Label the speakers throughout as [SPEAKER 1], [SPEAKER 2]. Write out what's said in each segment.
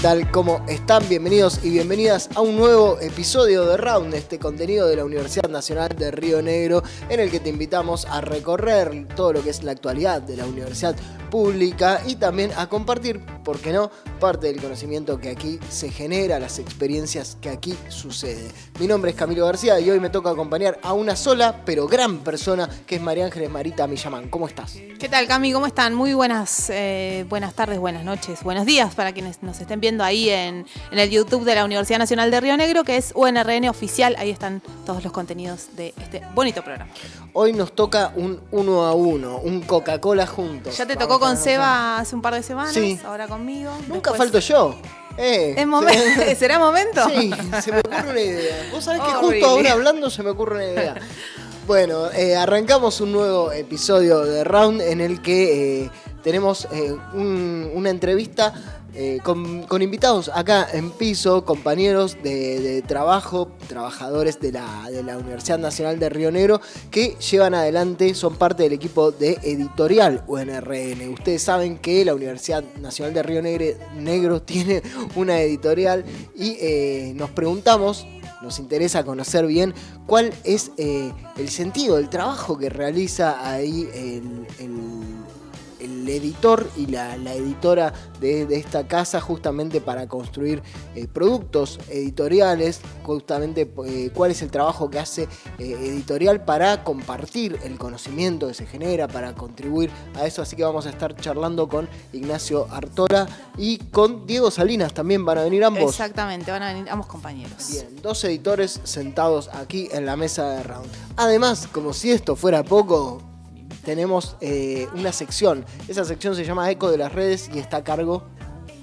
[SPEAKER 1] tal? ¿Cómo están? Bienvenidos y bienvenidas a un nuevo episodio de Round, este contenido de la Universidad Nacional de Río Negro, en el que te invitamos a recorrer todo lo que es la actualidad de la universidad pública y también a compartir, ¿por qué no?, parte del conocimiento que aquí se genera, las experiencias que aquí sucede. Mi nombre es Camilo García y hoy me toca acompañar a una sola, pero gran persona, que es María Ángeles Marita Millamán. ¿Cómo estás?
[SPEAKER 2] ¿Qué tal, Cami? ¿Cómo están? Muy buenas tardes, buenas noches, buenos días para quienes nos estén viendo ahí en el YouTube de la Universidad Nacional de Río Negro, que es UNRN Oficial. Ahí están todos los contenidos de este bonito programa.
[SPEAKER 1] Hoy nos toca un 1 a 1, un Coca-Cola juntos.
[SPEAKER 2] Ya te tocó con Seba hace un par de semanas, sí. Ahora conmigo.
[SPEAKER 1] Nunca falto yo.
[SPEAKER 2] ¿Será momento?
[SPEAKER 1] Sí, se me ocurre una idea. Vos sabés que justo ahora hablando se me ocurre una idea. Bueno, arrancamos un nuevo episodio de Round en el que tenemos una entrevista con invitados acá en piso, compañeros de trabajo, trabajadores de la Universidad Nacional de Río Negro, que llevan adelante, son parte del equipo de editorial UNRN. Ustedes saben que la Universidad Nacional de Río Negro tiene una editorial y nos preguntamos, nos interesa conocer bien cuál es el sentido del trabajo que realiza ahí el editor y la editora de esta casa, justamente para construir productos editoriales, justamente cuál es el trabajo que hace editorial para compartir el conocimiento que se genera, para contribuir a eso. Así que vamos a estar charlando con Ignacio Artola y con Diego Salinas, también van a venir ambos.
[SPEAKER 2] Exactamente, van a venir ambos compañeros.
[SPEAKER 1] Bien, dos editores sentados aquí en la mesa de Round. Además, como si esto fuera poco, tenemos una sección. Esa sección se llama Eco de las Redes y está a cargo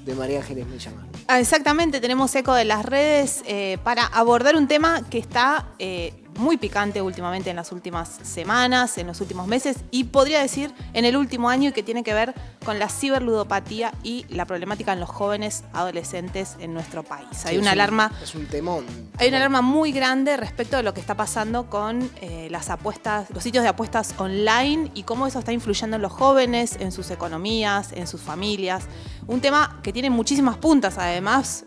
[SPEAKER 1] de María Ángeles Millamán.
[SPEAKER 2] Exactamente, tenemos Eco de las Redes para abordar un tema que está muy picante últimamente en las últimas semanas, en los últimos meses y podría decir en el último año, y que tiene que ver con la ciberludopatía y la problemática en los jóvenes adolescentes en nuestro país.
[SPEAKER 1] Sí,
[SPEAKER 2] hay una alarma.
[SPEAKER 1] Es un temón.
[SPEAKER 2] Hay una alarma muy grande respecto de lo que está pasando con las apuestas, los sitios de apuestas online y cómo eso está influyendo en los jóvenes, en sus economías, en sus familias. Un tema que tiene muchísimas puntas además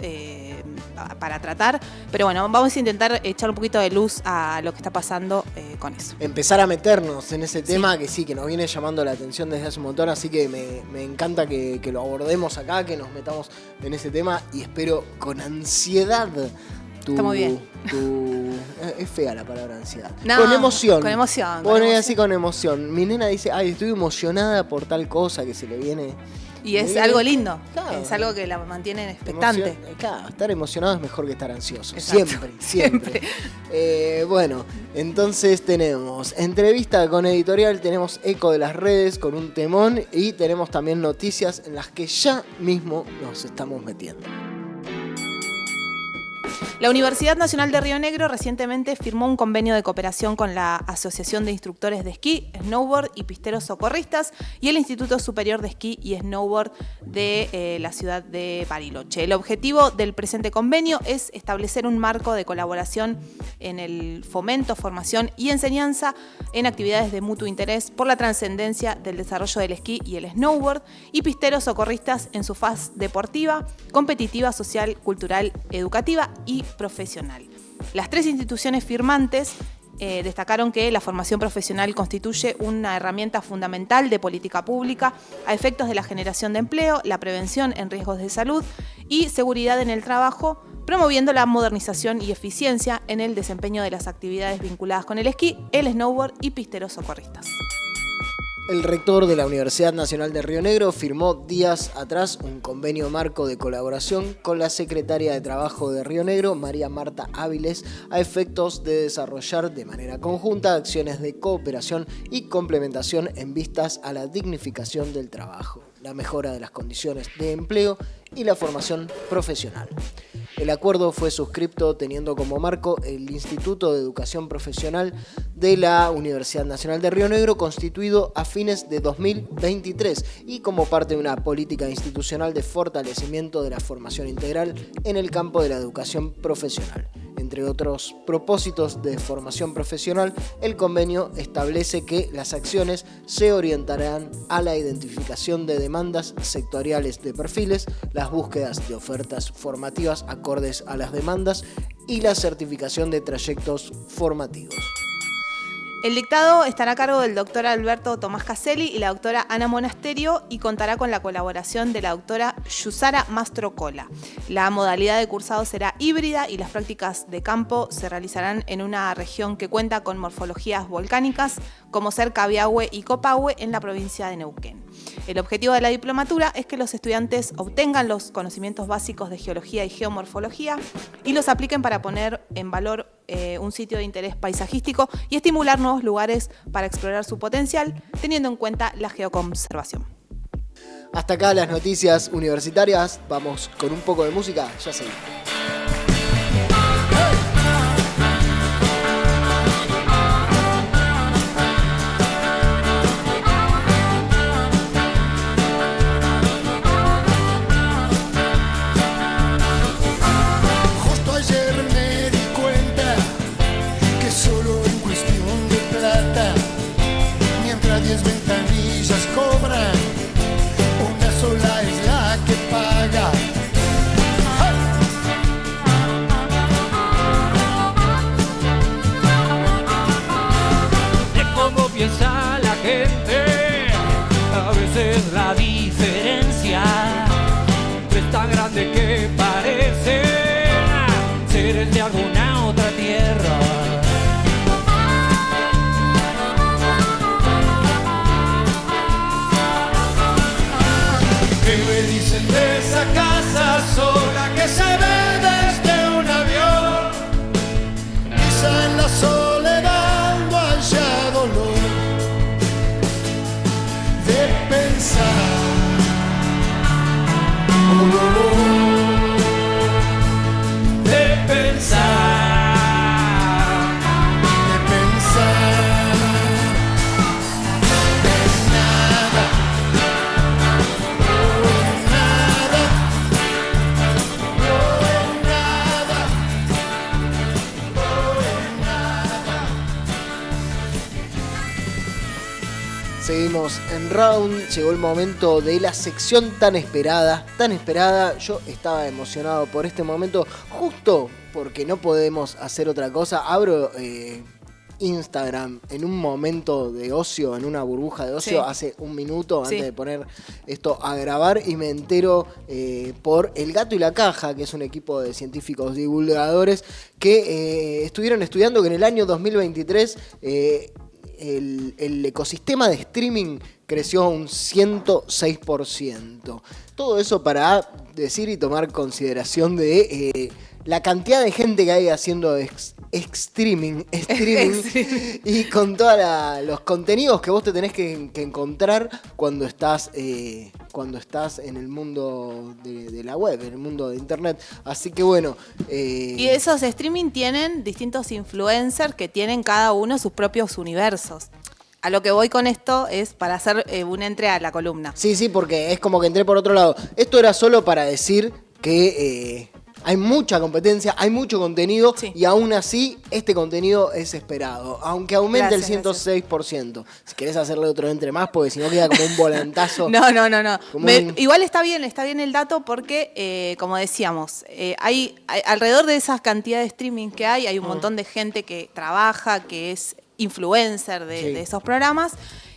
[SPEAKER 2] para tratar, pero bueno, vamos a intentar echar un poquito de luz a lo que está pasando con eso.
[SPEAKER 1] Empezar a meternos en ese tema que nos viene llamando la atención desde hace un montón, así que me encanta que lo abordemos acá, que nos metamos en ese tema y espero con ansiedad
[SPEAKER 2] Está muy bien.
[SPEAKER 1] Es fea la palabra ansiedad.
[SPEAKER 2] No,
[SPEAKER 1] con emoción.
[SPEAKER 2] Con emoción.
[SPEAKER 1] Pone así con emoción. Mi nena dice, estoy emocionada por tal cosa que se le viene.
[SPEAKER 2] Y es algo lindo, claro. Es algo que la mantiene expectante.
[SPEAKER 1] Claro, estar emocionado es mejor que estar ansioso.
[SPEAKER 2] Exacto.
[SPEAKER 1] Siempre. Bueno, entonces tenemos entrevista con editorial, tenemos Eco de las Redes con un temón y tenemos también noticias en las que ya mismo nos estamos metiendo.
[SPEAKER 2] La Universidad Nacional de Río Negro recientemente firmó un convenio de cooperación con la Asociación de Instructores de Esquí, Snowboard y Pisteros Socorristas y el Instituto Superior de Esquí y Snowboard de la ciudad de Bariloche. El objetivo del presente convenio es establecer un marco de colaboración en el fomento, formación y enseñanza en actividades de mutuo interés por la trascendencia del desarrollo del esquí y el snowboard y Pisteros Socorristas en su faz deportiva, competitiva, social, cultural, educativa y profesional. Las tres instituciones firmantes destacaron que la formación profesional constituye una herramienta fundamental de política pública a efectos de la generación de empleo, la prevención en riesgos de salud y seguridad en el trabajo, promoviendo la modernización y eficiencia en el desempeño de las actividades vinculadas con el esquí, el snowboard y pisteros socorristas.
[SPEAKER 1] El rector de la Universidad Nacional de Río Negro firmó días atrás un convenio marco de colaboración con la secretaria de Trabajo de Río Negro, María Marta Áviles, a efectos de desarrollar de manera conjunta acciones de cooperación y complementación en vistas a la dignificación del trabajo, la mejora de las condiciones de empleo y la formación profesional. El acuerdo fue suscripto teniendo como marco el Instituto de Educación Profesional de la Universidad Nacional de Río Negro, constituido a fines de 2023 y como parte de una política institucional de fortalecimiento de la formación integral en el campo de la educación profesional. En entre otros propósitos de formación profesional, el convenio establece que las acciones se orientarán a la identificación de demandas sectoriales de perfiles, las búsquedas de ofertas formativas acordes a las demandas y la certificación de trayectos formativos.
[SPEAKER 2] El dictado estará a cargo del doctor Alberto Tomás Caselli y la doctora Ana Monasterio y contará con la colaboración de la doctora Yusara Mastrocola. La modalidad de cursado será híbrida y las prácticas de campo se realizarán en una región que cuenta con morfologías volcánicas como ser Cabiahue y Copahue en la provincia de Neuquén. El objetivo de la diplomatura es que los estudiantes obtengan los conocimientos básicos de geología y geomorfología y los apliquen para poner en valor un sitio de interés paisajístico y estimular nuevos lugares para explorar su potencial, teniendo en cuenta la geoconservación.
[SPEAKER 1] Hasta acá las noticias universitarias. Vamos con un poco de música. Ya seguimos.
[SPEAKER 3] Piensa la gente, a veces la diferencia es tan grande que parece seres de alguna otra tierra. ¿Qué me dicen de esa casa sola que se ve desde un avión? Quizá en la soledad no haya dolor de pensar, de pensar, de pensar en nada, en nada, en nada, en nada.
[SPEAKER 1] Seguimos en Round, llegó el momento de la sección tan esperada. Yo estaba emocionado por este momento, justo porque no podemos hacer otra cosa. Abro Instagram en un momento de ocio, en una burbuja de ocio,
[SPEAKER 2] Sí.
[SPEAKER 1] hace un minuto
[SPEAKER 2] Sí.
[SPEAKER 1] antes de poner esto a grabar y me entero por El Gato y la Caja, que es un equipo de científicos divulgadores que estuvieron estudiando que en el año 2023 el ecosistema de streaming creció un 106%. Todo eso para decir y tomar consideración de la cantidad de gente que hay haciendo streaming y con todos los contenidos que vos te tenés que encontrar cuando estás en el mundo de la web, en el mundo de internet. Así que bueno.
[SPEAKER 2] Y esos streaming tienen distintos influencers que tienen cada uno sus propios universos. A lo que voy con esto es para hacer un entre a la columna.
[SPEAKER 1] Sí, porque es como que entré por otro lado. Esto era solo para decir que hay mucha competencia, hay mucho contenido, sí. Y aún así este contenido es esperado, aunque aumente el 106%. Si querés hacerle otro entre más, porque si no queda como un volantazo.
[SPEAKER 2] No. Igual está bien el dato porque, como decíamos, hay alrededor de esa cantidad de streaming que hay un montón de gente que trabaja, que es influencer de esos programas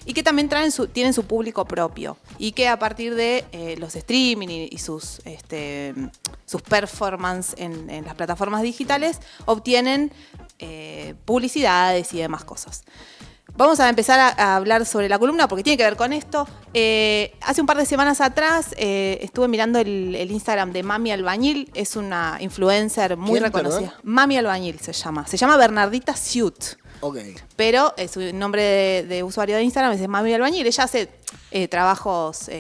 [SPEAKER 2] y que también tienen su público propio y que a partir de los streaming y sus performances en las plataformas digitales obtienen publicidades y demás cosas. Vamos a empezar a hablar sobre la columna porque tiene que ver con esto. Hace un par de semanas atrás estuve mirando el Instagram de Mami Albañil. Es una influencer muy reconocida.
[SPEAKER 1] Perdón?
[SPEAKER 2] Mami Albañil se llama. Se llama Bernardita Siut.
[SPEAKER 1] Okay.
[SPEAKER 2] Pero su nombre de usuario de Instagram es Mami Albañil. Ella hace trabajos,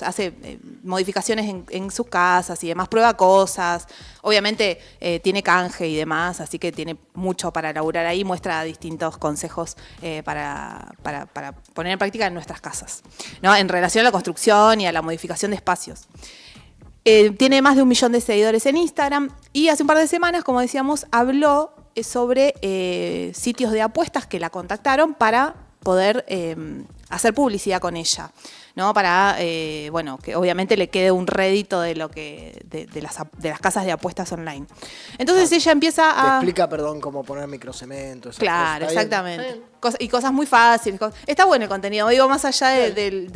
[SPEAKER 2] hace modificaciones en sus casas y demás, prueba cosas. Obviamente tiene canje y demás, así que tiene mucho para laburar ahí. Muestra distintos consejos para poner en práctica en nuestras casas, ¿no? En relación a la construcción y a la modificación de espacios. Tiene más de 1 millón de seguidores en Instagram y hace un par de semanas, como decíamos, habló sobre sitios de apuestas que la contactaron para poder hacer publicidad con ella, ¿no? Para, que obviamente le quede un rédito de las casas de apuestas online. Entonces ella empieza a...
[SPEAKER 1] Te explica, cómo poner microcemento.
[SPEAKER 2] Claro, exactamente. Y cosas muy fáciles. Está bueno el contenido, digo, más allá de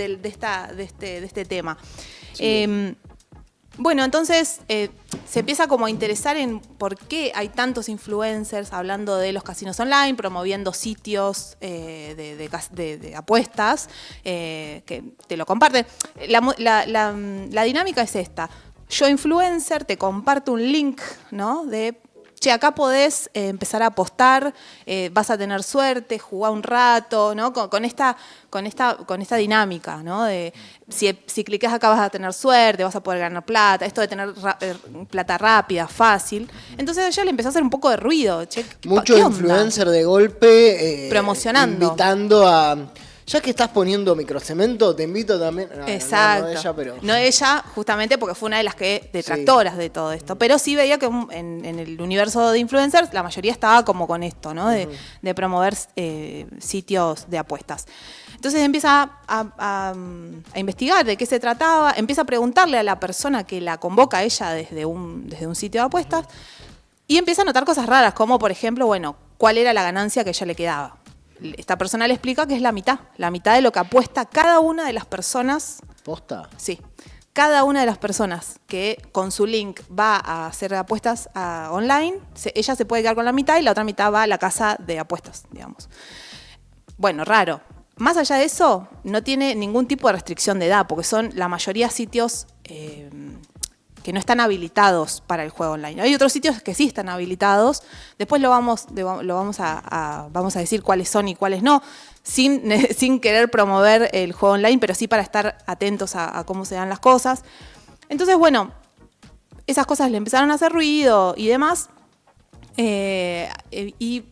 [SPEAKER 2] este tema. Sí. Entonces se empieza como a interesar en por qué hay tantos influencers hablando de los casinos online, promoviendo sitios de apuestas que te lo comparten. La dinámica es esta. Yo, influencer, te comparto un link, ¿no? De, che, acá podés empezar a apostar, vas a tener suerte, jugar un rato, ¿no? Con esta dinámica, ¿no? De si clicas acá vas a tener suerte, vas a poder ganar plata, esto de tener plata rápida, fácil. Entonces a ella le empezó a hacer un poco de ruido. Che,
[SPEAKER 1] mucho influencer de golpe
[SPEAKER 2] promocionando.
[SPEAKER 1] Invitando a... Ya que estás poniendo microcemento, te invito también...
[SPEAKER 2] Exacto.
[SPEAKER 1] No ella, pero...
[SPEAKER 2] No ella, justamente porque fue una de las detractoras de todo esto. Pero sí veía que en el universo de influencers la mayoría estaba como con esto, ¿no? De promover sitios de apuestas. Entonces empieza a investigar de qué se trataba, empieza a preguntarle a la persona que la convoca a ella desde un sitio de apuestas y empieza a notar cosas raras, como por ejemplo, cuál era la ganancia que ella le quedaba. Esta persona le explica que es la mitad de lo que apuesta cada una de las personas.
[SPEAKER 1] ¿Posta?
[SPEAKER 2] Sí. Cada una de las personas que con su link va a hacer apuestas online, ella se puede quedar con la mitad y la otra mitad va a la casa de apuestas, digamos. Raro. Más allá de eso, no tiene ningún tipo de restricción de edad, porque son la mayoría sitios que no están habilitados para el juego online. Hay otros sitios que sí están habilitados. Después vamos a decir cuáles son y cuáles no, sin querer promover el juego online, pero sí para estar atentos a cómo se dan las cosas. Entonces, esas cosas le empezaron a hacer ruido y demás. Y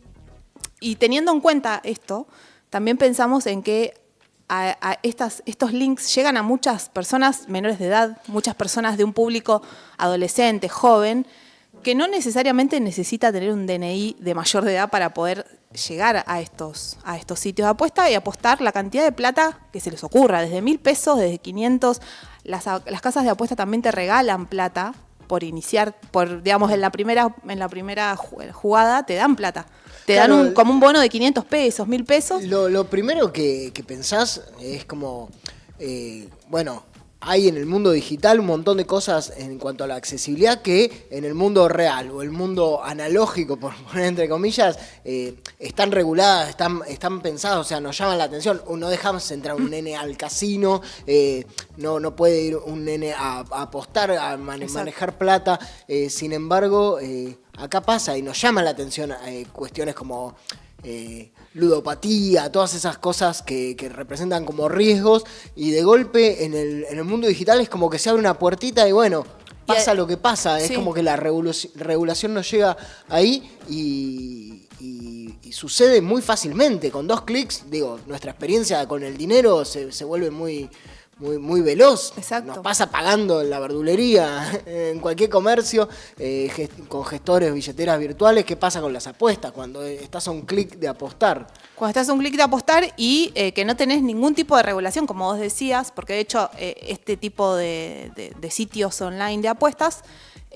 [SPEAKER 2] teniendo en cuenta esto, también pensamos en que estos links llegan a muchas personas menores de edad, muchas personas de un público adolescente, joven, que no necesariamente necesita tener un DNI de mayor de edad para poder llegar a estos sitios de apuesta y apostar la cantidad de plata que se les ocurra, desde 1.000 pesos, desde 500. Las casas de apuesta también te regalan plata por iniciar, en la primera jugada te dan plata. Te dan como un bono de 500 pesos, 1.000 pesos.
[SPEAKER 1] Lo primero que pensás es como, hay en el mundo digital un montón de cosas en cuanto a la accesibilidad que en el mundo real o el mundo analógico, por poner entre comillas, están reguladas, están pensadas, o sea, nos llaman la atención. No dejamos entrar un nene al casino, no puede ir un nene a apostar, a manejar plata. Sin embargo, acá pasa y nos llama la atención cuestiones como... ludopatía, todas esas cosas que representan como riesgos, y de golpe en el mundo digital es como que se abre una puertita y pasa lo que pasa, es como que la regulación no llega ahí y sucede muy fácilmente, con 2 clics, nuestra experiencia con el dinero se vuelve muy veloz.
[SPEAKER 2] Exacto.
[SPEAKER 1] Nos pasa pagando en la verdulería, en cualquier comercio, con gestores, billeteras virtuales. ¿Qué pasa con las apuestas cuando estás a un clic de apostar?
[SPEAKER 2] Cuando estás a un clic de apostar y que no tenés ningún tipo de regulación, como vos decías, porque de hecho este tipo de sitios online de apuestas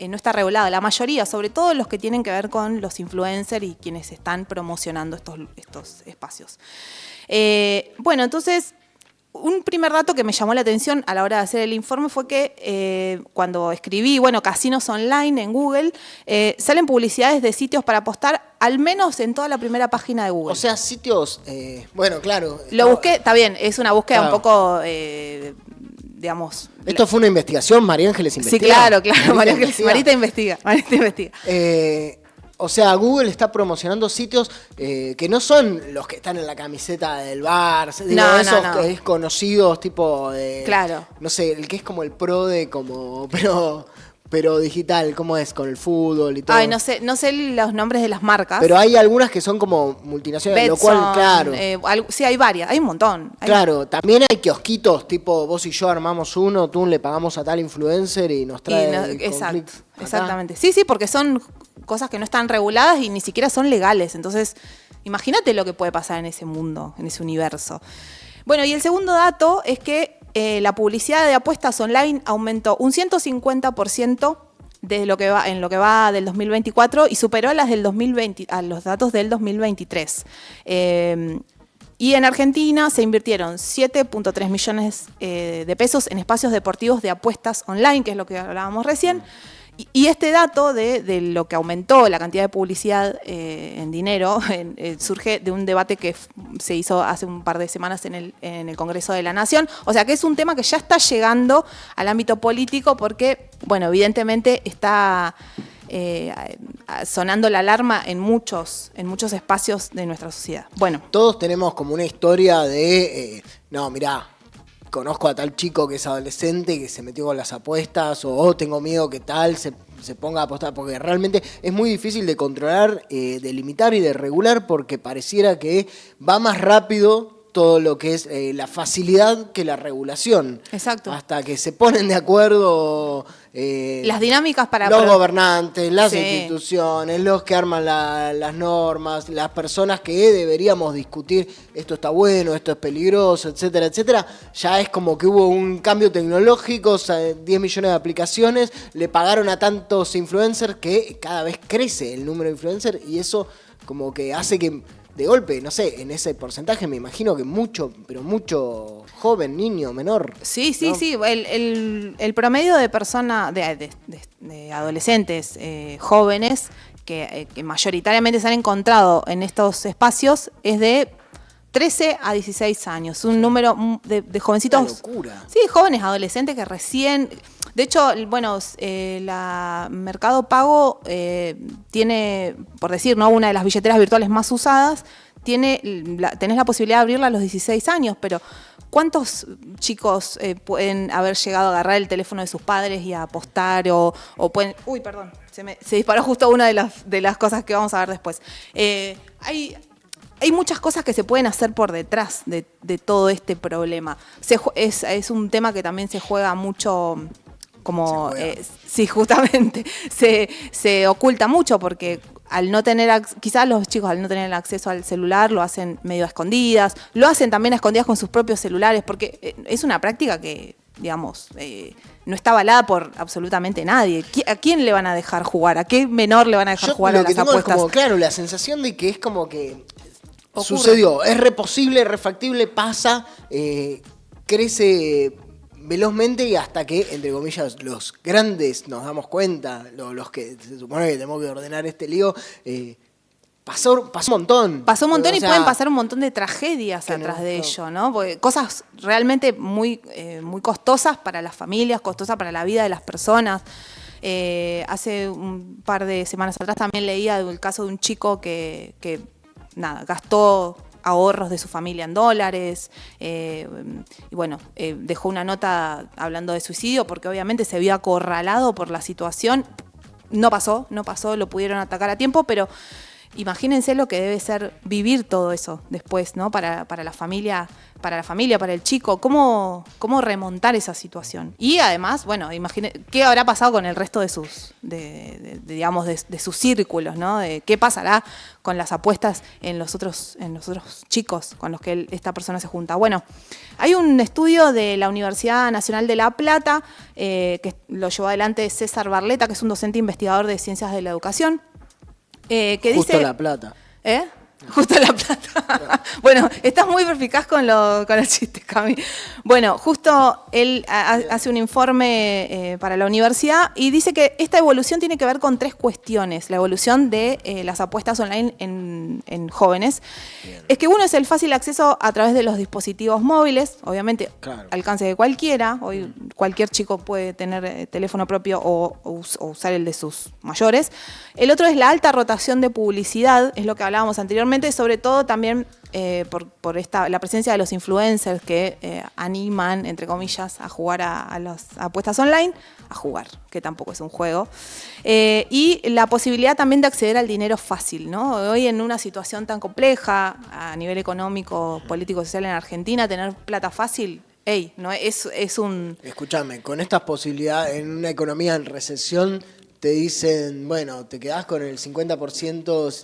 [SPEAKER 2] no está regulado. La mayoría, sobre todo los que tienen que ver con los influencers y quienes están promocionando estos espacios. Entonces... Un primer dato que me llamó la atención a la hora de hacer el informe fue que cuando escribí, casinos online en Google, salen publicidades de sitios para apostar, al menos en toda la primera página de Google.
[SPEAKER 1] O sea, sitios, claro.
[SPEAKER 2] Lo busqué, está bien, es una búsqueda un poco, digamos...
[SPEAKER 1] Esto fue una investigación, María Ángeles investiga.
[SPEAKER 2] Sí, claro, Marita investiga.
[SPEAKER 1] O sea, Google está promocionando sitios que no son los que están en la camiseta del bar,
[SPEAKER 2] No.
[SPEAKER 1] Que es conocidos, tipo de...
[SPEAKER 2] Claro.
[SPEAKER 1] No sé, el que es como el PRODE, pero pero digital, ¿cómo es? Con el fútbol y todo.
[SPEAKER 2] Ay, no sé los nombres de las marcas.
[SPEAKER 1] Pero hay algunas que son como multinacionales, lo cual, claro.
[SPEAKER 2] Sí, hay varias, hay un montón.
[SPEAKER 1] Claro, también hay kiosquitos, tipo vos y yo armamos uno, tú le pagamos a tal influencer y nos trae
[SPEAKER 2] exacto, exactamente. Sí, porque son cosas que no están reguladas y ni siquiera son legales. Entonces, imagínate lo que puede pasar en ese mundo, en ese universo. Bueno, y el segundo dato es que la publicidad de apuestas online aumentó un 150% en lo que va del 2024 y superó a los datos del 2023. Y en Argentina se invirtieron 7.3 millones de pesos en espacios deportivos de apuestas online, que es lo que hablábamos recién. Y este dato de lo que aumentó la cantidad de publicidad en dinero surge de un debate que se hizo hace un par de semanas en el Congreso de la Nación. O sea que es un tema que ya está llegando al ámbito político porque, bueno, evidentemente está sonando la alarma en muchos espacios de nuestra sociedad. Bueno.
[SPEAKER 1] Todos tenemos como una historia de, no, mirá, conozco a tal chico que es adolescente que se metió con las apuestas o tengo miedo que tal se ponga a apostar, porque realmente es muy difícil de controlar, de limitar y de regular porque pareciera que va más rápido todo lo que es la facilidad que la regulación.
[SPEAKER 2] Exacto.
[SPEAKER 1] Hasta que se ponen de acuerdo
[SPEAKER 2] las dinámicas para
[SPEAKER 1] los gobernantes, las instituciones, los que arman las normas, las personas que deberíamos discutir esto está bueno, esto es peligroso, etcétera, etcétera. Ya es como que hubo un cambio tecnológico, o sea, 10 millones de aplicaciones, le pagaron a tantos influencers que cada vez crece el número de influencers y eso como que hace que de golpe, no sé, en ese porcentaje me imagino que mucho joven, niño, menor.
[SPEAKER 2] Sí,
[SPEAKER 1] ¿no?
[SPEAKER 2] sí. El promedio de personas, de adolescentes jóvenes que mayoritariamente se han encontrado en estos espacios es de 13 a 16 años. Un número de jovencitos.
[SPEAKER 1] Una locura.
[SPEAKER 2] Sí, jóvenes, adolescentes que recién. De hecho, bueno, la Mercado Pago tiene, por decir, ¿no?, una de las billeteras virtuales más usadas. Tenés la posibilidad de abrirla a los 16 años, pero ¿cuántos chicos pueden haber llegado a agarrar el teléfono de sus padres y a apostar o pueden... Uy, perdón, se disparó justo una de las cosas que vamos a ver después. Hay muchas cosas que se pueden hacer por detrás de todo este problema. Es un tema que también se juega mucho... como sí, justamente se oculta mucho porque al no tener, quizás los chicos al no tener el acceso al celular lo hacen medio a escondidas, lo hacen también a escondidas con sus propios celulares porque es una práctica que, digamos, no está avalada por absolutamente nadie. ¿A quién le van a dejar jugar? ¿A qué menor le van a dejar jugar a las apuestas?
[SPEAKER 1] Es como, claro, la sensación de que es como que sucedió, es reposible, refactible, pasa, crece velozmente y hasta que, entre comillas, los grandes nos damos cuenta, los que se supone que tenemos que ordenar este lío, pasó un montón.
[SPEAKER 2] Pasó un montón, o sea, y pueden pasar un montón de tragedias atrás de ello, ¿no? Porque cosas realmente muy costosas para las familias, costosas para la vida de las personas. Hace un par de semanas atrás también leía del caso de un chico que gastó ahorros de su familia en dólares, y bueno, dejó una nota hablando de suicidio porque obviamente se vio acorralado por la situación. No pasó, lo pudieron atacar a tiempo, pero imagínense lo que debe ser vivir todo eso después, ¿no? Para la familia, para el chico, cómo remontar esa situación. Y además, bueno, imagínense qué habrá pasado con el resto de sus, digamos, de sus círculos, ¿no? De qué pasará con las apuestas en los otros chicos con los que esta persona se junta. Bueno, hay un estudio de la Universidad Nacional de La Plata que lo llevó adelante César Barleta, que es un docente investigador de ciencias de la educación. Que
[SPEAKER 1] Justo
[SPEAKER 2] dice,
[SPEAKER 1] La Plata.
[SPEAKER 2] Justo La Plata. Bueno, estás muy perspicaz con el chiste, Cami. Bueno, justo él hace un informe para la universidad y dice que esta evolución tiene que ver con 3 cuestiones. La evolución de las apuestas online en jóvenes. Bien. Es que uno es el fácil acceso a través de los dispositivos móviles, obviamente, claro, alcance de cualquiera. Hoy cualquier chico puede tener teléfono propio o usar el de sus mayores. El otro es la alta rotación de publicidad, es lo que hablábamos anteriormente, anteriormente, sobre todo también por la presencia de los influencers que animan, entre comillas, a jugar a las apuestas online, a jugar, que tampoco es un juego. Y la posibilidad también de acceder al dinero fácil, ¿no? Hoy en una situación tan compleja a nivel económico, político, social en Argentina, tener plata fácil, no es un...
[SPEAKER 1] Escúchame, con estas posibilidades, en una economía en recesión, te dicen, bueno, te quedás con el 50%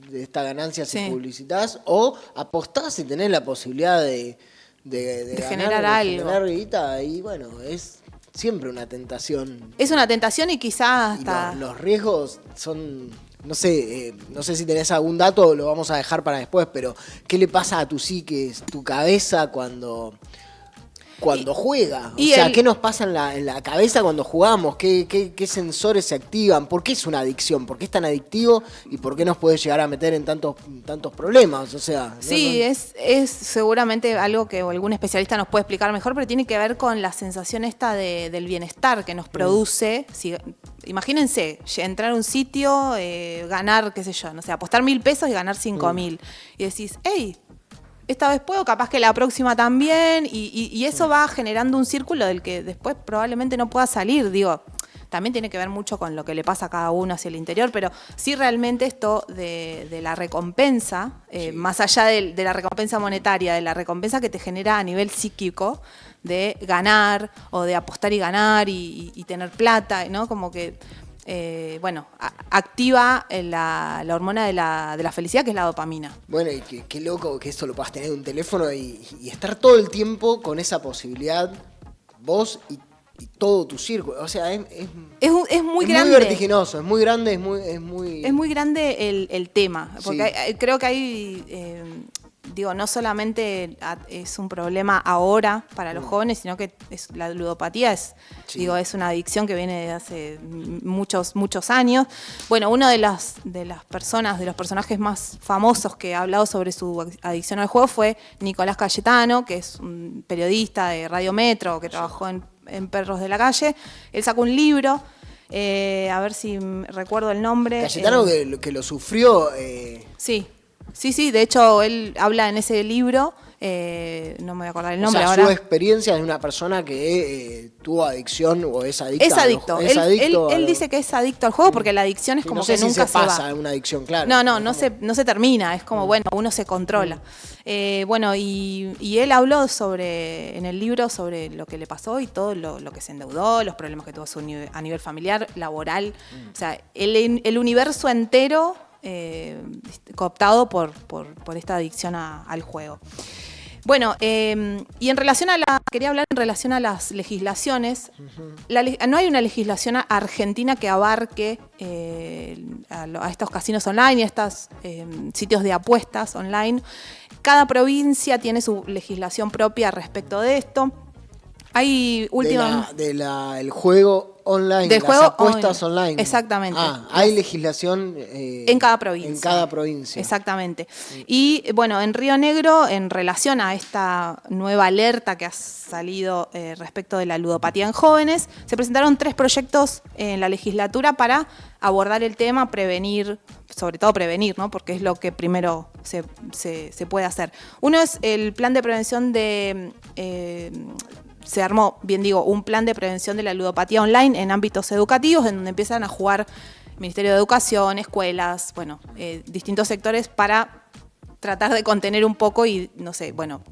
[SPEAKER 1] de esta ganancia si publicitas, o apostás y tenés la posibilidad de ganar,
[SPEAKER 2] generar algo.
[SPEAKER 1] De generar guita, y bueno, es siempre una tentación.
[SPEAKER 2] Es una tentación y quizás hasta...
[SPEAKER 1] Los riesgos son... No sé si tenés algún dato, lo vamos a dejar para después, pero ¿qué le pasa a tu psique, tu cabeza cuando juega? O sea, ¿qué nos pasa en la cabeza cuando jugamos? ¿Qué sensores se activan? ¿Por qué es una adicción? ¿Por qué es tan adictivo? ¿Y por qué nos puede llegar a meter en tantos problemas? O sea,
[SPEAKER 2] sí, es seguramente algo que algún especialista nos puede explicar mejor, pero tiene que ver con la sensación esta del bienestar que nos produce. Imagínense, entrar a un sitio, ganar, qué sé yo, no sé, apostar 1.000 pesos y ganar 5.000. Y decís, esta vez puedo, capaz que la próxima también, y eso va generando un círculo del que después probablemente no pueda salir. Digo, también tiene que ver mucho con lo que le pasa a cada uno hacia el interior, pero sí realmente esto de la recompensa, más allá de la recompensa monetaria, de la recompensa que te genera a nivel psíquico, de ganar o de apostar y ganar y tener plata, ¿no? Como que... activa la hormona de la felicidad, que es la dopamina.
[SPEAKER 1] Bueno, y qué loco que esto lo puedas tener en un teléfono y estar todo el tiempo con esa posibilidad, vos y todo tu círculo. O sea, es
[SPEAKER 2] muy grande.
[SPEAKER 1] Es muy vertiginoso, es muy grande, es muy...
[SPEAKER 2] Es muy grande el tema, porque creo que hay... no solamente es un problema ahora para los jóvenes, sino que la ludopatía es una adicción que viene de hace muchos años. Bueno, uno de los personajes más famosos que ha hablado sobre su adicción al juego fue Nicolás Cayetano, que es un periodista de Radio Metro que trabajó en Perros de la Calle. Él sacó un libro, a ver si recuerdo el nombre.
[SPEAKER 1] Cayetano que lo sufrió...
[SPEAKER 2] Sí, de hecho él habla en ese libro, no me voy a acordar el nombre ahora.
[SPEAKER 1] Su experiencia de una persona que tuvo adicción o es adicta.
[SPEAKER 2] Es adicto. Él dice que es adicto al juego porque la adicción es como que nunca se
[SPEAKER 1] pasa una adicción, claro.
[SPEAKER 2] No se termina, es como, uno se controla. Y él habló en el libro sobre lo que le pasó y todo lo que se endeudó, los problemas que tuvo a nivel familiar, laboral. O sea, el universo entero... cooptado por esta adicción al juego. Bueno, y quería hablar en relación a las legislaciones. No hay una legislación argentina que abarque a estos casinos online y a estos sitios de apuestas online. Cada provincia tiene su legislación propia respecto de esto. Hay
[SPEAKER 1] el juego online,
[SPEAKER 2] del
[SPEAKER 1] las
[SPEAKER 2] juego
[SPEAKER 1] apuestas online.
[SPEAKER 2] Exactamente.
[SPEAKER 1] Hay legislación
[SPEAKER 2] en cada provincia.
[SPEAKER 1] En cada provincia.
[SPEAKER 2] Exactamente. Y bueno, en Río Negro, en relación a esta nueva alerta que ha salido respecto de la ludopatía en jóvenes, se presentaron 3 proyectos en la legislatura para abordar el tema, prevenir, sobre todo prevenir, ¿no? Porque es lo que primero se puede hacer. Uno es el plan de prevención se armó, un plan de prevención de la ludopatía online en ámbitos educativos, en donde empiezan a jugar Ministerio de Educación, escuelas, distintos sectores para tratar de contener un poco y,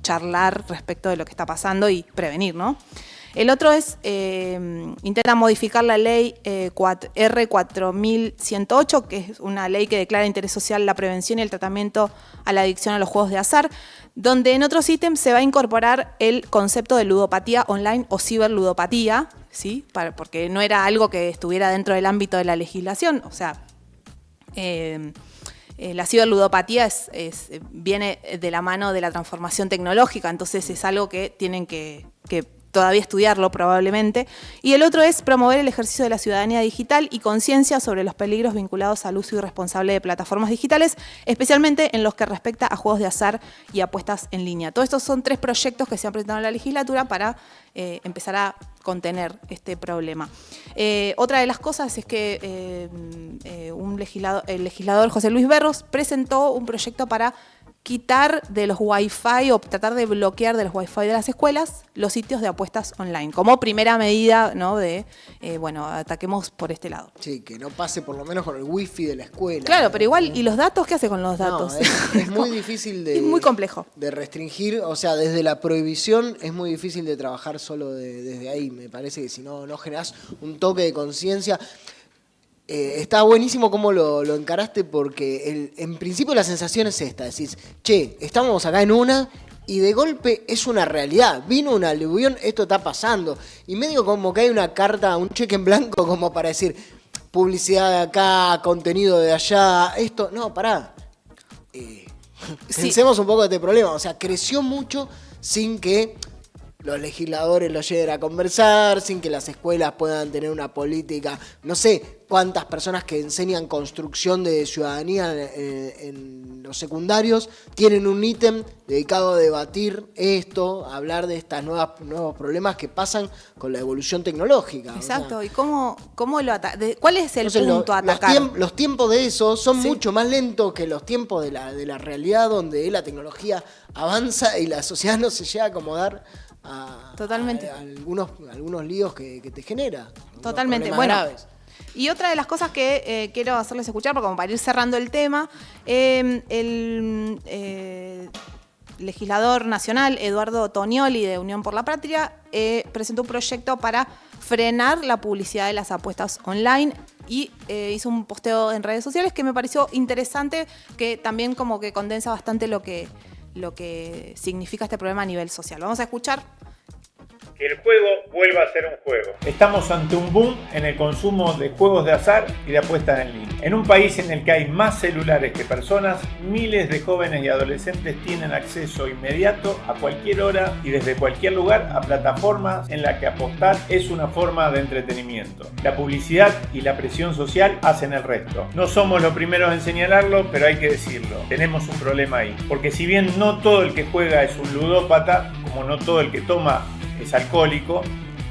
[SPEAKER 2] charlar respecto de lo que está pasando y prevenir, ¿no? El otro es, intenta modificar la ley R4108, que es una ley que declara interés social la prevención y el tratamiento a la adicción a los juegos de azar, donde en otros ítems se va a incorporar el concepto de ludopatía online o ciberludopatía, ¿sí? Porque no era algo que estuviera dentro del ámbito de la legislación. O sea, la ciberludopatía viene de la mano de la transformación tecnológica, entonces es algo que tienen que todavía estudiarlo probablemente. Y el otro es promover el ejercicio de la ciudadanía digital y conciencia sobre los peligros vinculados al uso irresponsable de plataformas digitales, especialmente en los que respecta a juegos de azar y apuestas en línea. Todos estos son 3 proyectos que se han presentado en la legislatura para empezar a contener este problema. Otra de las cosas es que el legislador José Luis Berros presentó un proyecto para quitar de los Wi-Fi o tratar de bloquear de los Wi-Fi de las escuelas los sitios de apuestas online, como primera medida, ¿no? De, ataquemos por este lado.
[SPEAKER 1] Sí, que no pase por lo menos con el wifi de la escuela.
[SPEAKER 2] Claro, pero igual, ¿y los datos? ¿Qué hace con los datos?
[SPEAKER 1] No, es muy difícil
[SPEAKER 2] es muy complejo.
[SPEAKER 1] De restringir, o sea, desde la prohibición es muy difícil de trabajar solo desde ahí. Me parece que si no generás un toque de conciencia. Está buenísimo cómo lo encaraste porque en principio la sensación es esta, decís, che, estamos acá en una y de golpe es una realidad, vino una aluvión, esto está pasando y medio como que hay una carta, un cheque en blanco como para decir, publicidad de acá, contenido de allá, esto, no, pará, pensemos un poco de este problema, o sea, creció mucho sin que los legisladores lo lleven a conversar, sin que las escuelas puedan tener una política, no sé cuántas personas que enseñan construcción de ciudadanía en los secundarios tienen un ítem dedicado a debatir esto, a hablar de estos nuevos problemas que pasan con la evolución tecnológica.
[SPEAKER 2] Exacto,
[SPEAKER 1] o sea,
[SPEAKER 2] ¿y cómo lo cuál es el punto a atacar?
[SPEAKER 1] Los tiempos de eso son mucho más lentos que los tiempos de la realidad donde la tecnología avanza y la sociedad no se llega a acomodar
[SPEAKER 2] Totalmente.
[SPEAKER 1] a algunos líos que te genera.
[SPEAKER 2] Totalmente. Bueno, graves. Y otra de las cosas que quiero hacerles escuchar, porque como para ir cerrando el tema, el legislador nacional Eduardo Tonioli de Unión por la Patria presentó un proyecto para frenar la publicidad de las apuestas online y hizo un posteo en redes sociales que me pareció interesante, que también como que condensa bastante lo que significa este problema a nivel social. Vamos a escuchar.
[SPEAKER 4] Que el juego vuelva a ser un juego. Estamos ante un boom en el consumo de juegos de azar y de apuestas en línea. En un país en el que hay más celulares que personas, miles de jóvenes y adolescentes tienen acceso inmediato a cualquier hora y desde cualquier lugar a plataformas en las que apostar es una forma de entretenimiento. La publicidad y la presión social hacen el resto. No somos los primeros en señalarlo, pero hay que decirlo. Tenemos un problema ahí. Porque si bien no todo el que juega es un ludópata, como no todo el que toma es alcohólico,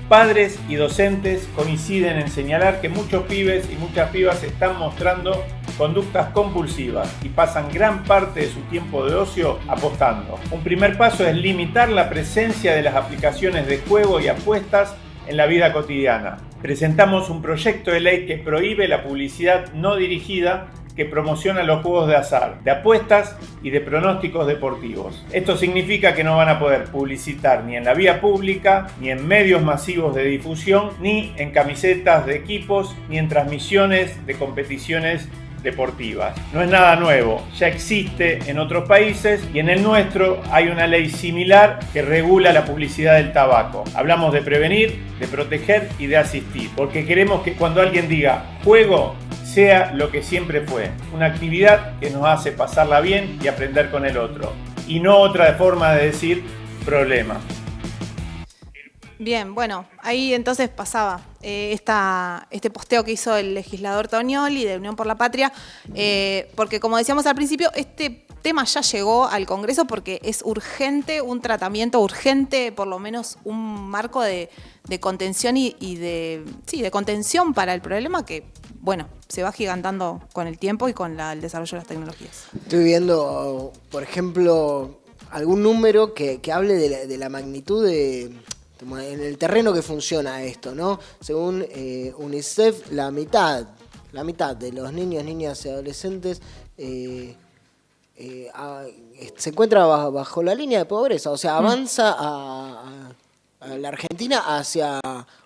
[SPEAKER 4] padres y docentes coinciden en señalar que muchos pibes y muchas pibas están mostrando conductas compulsivas y pasan gran parte de su tiempo de ocio apostando. Un primer paso es limitar la presencia de las aplicaciones de juego y apuestas en la vida cotidiana. Presentamos un proyecto de ley que prohíbe la publicidad no dirigida que promociona los juegos de azar, de apuestas y de pronósticos deportivos. Esto significa que no van a poder publicitar ni en la vía pública, ni en medios masivos de difusión, ni en camisetas de equipos, ni en transmisiones de competiciones deportivas. No es nada nuevo, ya existe en otros países y en el nuestro hay una ley similar que regula la publicidad del tabaco. Hablamos de prevenir, de proteger y de asistir, porque queremos que cuando alguien diga juego, sea lo que siempre fue, una actividad que nos hace pasarla bien y aprender con el otro, y no otra forma de decir problema.
[SPEAKER 2] Bien, bueno, ahí entonces pasaba este posteo que hizo el legislador Tonioli de Unión por la Patria, porque como decíamos al principio, este tema ya llegó al Congreso porque es urgente, un tratamiento urgente, por lo menos un marco de contención y de contención para el problema que, bueno, se va agigantando con el tiempo y con el desarrollo de las tecnologías.
[SPEAKER 1] Estoy viendo, por ejemplo, algún número que hable de la magnitud en el terreno que funciona esto, ¿no? Según UNICEF, la mitad de los niños, niñas y adolescentes se encuentra bajo la línea de pobreza, o sea, avanza a la Argentina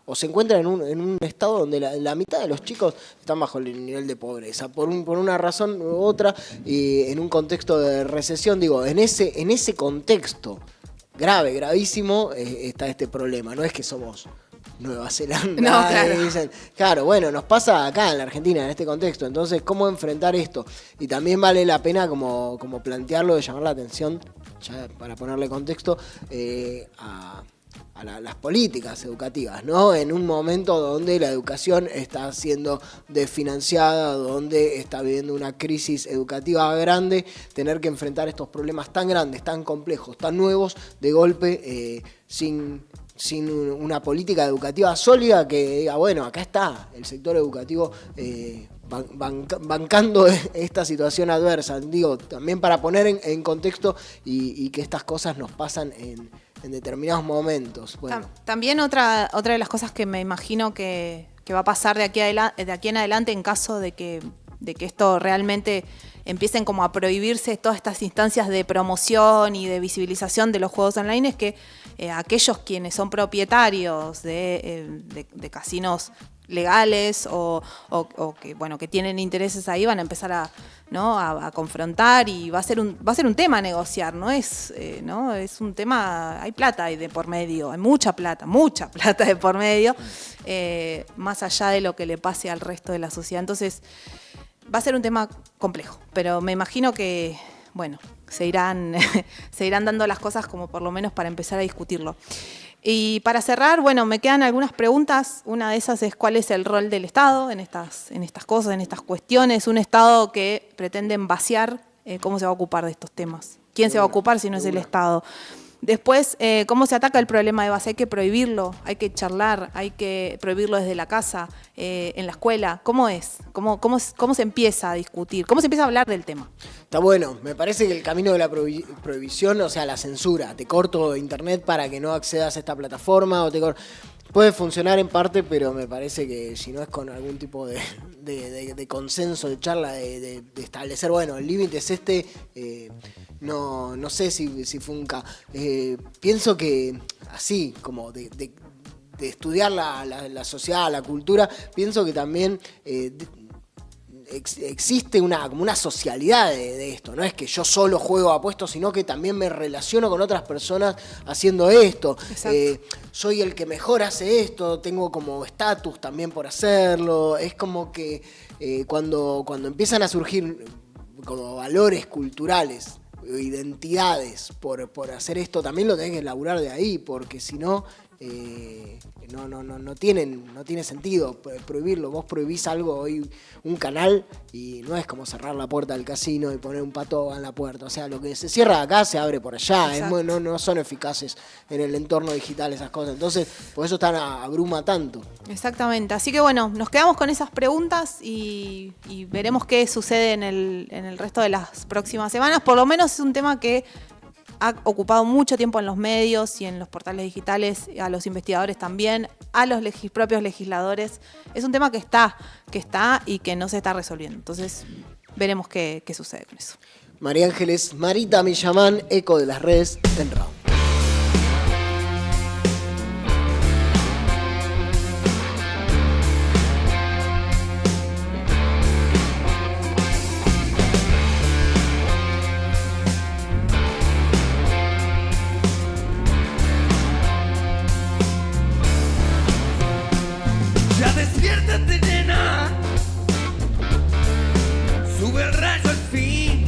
[SPEAKER 1] o se encuentra en un estado donde la mitad de los chicos están bajo el nivel de pobreza, por una razón u otra, y en un contexto de recesión, digo, en ese contexto gravísimo está este problema, no es que somos Nueva Zelanda.
[SPEAKER 2] No, claro.
[SPEAKER 1] Dicen, claro, bueno, nos pasa acá en la Argentina, en este contexto. Entonces, ¿cómo enfrentar esto? Y también vale la pena como plantearlo, de llamar la atención, ya para ponerle contexto, a las políticas educativas, ¿no? En un momento donde la educación está siendo desfinanciada, donde está viviendo una crisis educativa grande, tener que enfrentar estos problemas tan grandes, tan complejos, tan nuevos, de golpe, sin sin una política educativa sólida que diga, bueno, acá está el sector educativo bancando esta situación adversa. Digo, también para poner en contexto y que estas cosas nos pasan en determinados momentos. Bueno.
[SPEAKER 2] También otra de las cosas que me imagino que va a pasar de aquí en adelante en caso de que esto realmente empiecen como a prohibirse todas estas instancias de promoción y de visibilización de los juegos online, es que aquellos quienes son propietarios de casinos legales o que tienen intereses ahí van a empezar a confrontar, y va a ser un tema a negociar, es un tema, hay plata ahí de por medio, hay mucha plata de por medio, más allá de lo que le pase al resto de la sociedad. Entonces va a ser un tema complejo, pero me imagino que, se irán dando las cosas como por lo menos para empezar a discutirlo. Y para cerrar, me quedan algunas preguntas. Una de esas es cuál es el rol del Estado en estas cosas, en estas cuestiones. Un Estado que pretenden vaciar, ¿cómo se va a ocupar de estos temas? ¿Quién se va a ocupar si no es el Estado? Después, ¿cómo se ataca el problema de base? Hay que prohibirlo, hay que charlar, hay que prohibirlo desde la casa, en la escuela. ¿Cómo es? ¿Cómo se empieza a discutir? ¿Cómo se empieza a hablar del tema?
[SPEAKER 1] Está bueno, me parece que el camino de la prohibición, o sea, la censura, te corto internet para que no accedas a esta plataforma, puede funcionar en parte, pero me parece que si no es con algún tipo de consenso, de charla, de establecer, el límite es este, no sé si funca. Pienso que así, como de estudiar la sociedad, la cultura, pienso que también existe como una socialidad de esto. No es que yo solo juego apuesto, sino que también me relaciono con otras personas haciendo esto. Soy el que mejor hace esto, tengo como estatus también por hacerlo. Es como que cuando empiezan a surgir como valores culturales, identidades por hacer esto, también lo tenés que elaborar de ahí, porque si no... no tiene sentido prohibirlo. Vos prohibís algo hoy, un canal, y no es como cerrar la puerta del casino y poner un pato en la puerta. O sea, lo que se cierra acá se abre por allá. No son eficaces en el entorno digital esas cosas. Entonces, por eso abruma tanto.
[SPEAKER 2] Exactamente. Así que nos quedamos con esas preguntas y veremos qué sucede en el resto de las próximas semanas. Por lo menos es un tema que ha ocupado mucho tiempo en los medios y en los portales digitales, a los investigadores también, a los propios legisladores. Es un tema que está y que no se está resolviendo. Entonces, veremos qué sucede con eso.
[SPEAKER 1] María Ángeles Marita Millamán, eco de las redes en Round.
[SPEAKER 3] Despiértate, nena, sube el rayo al fin.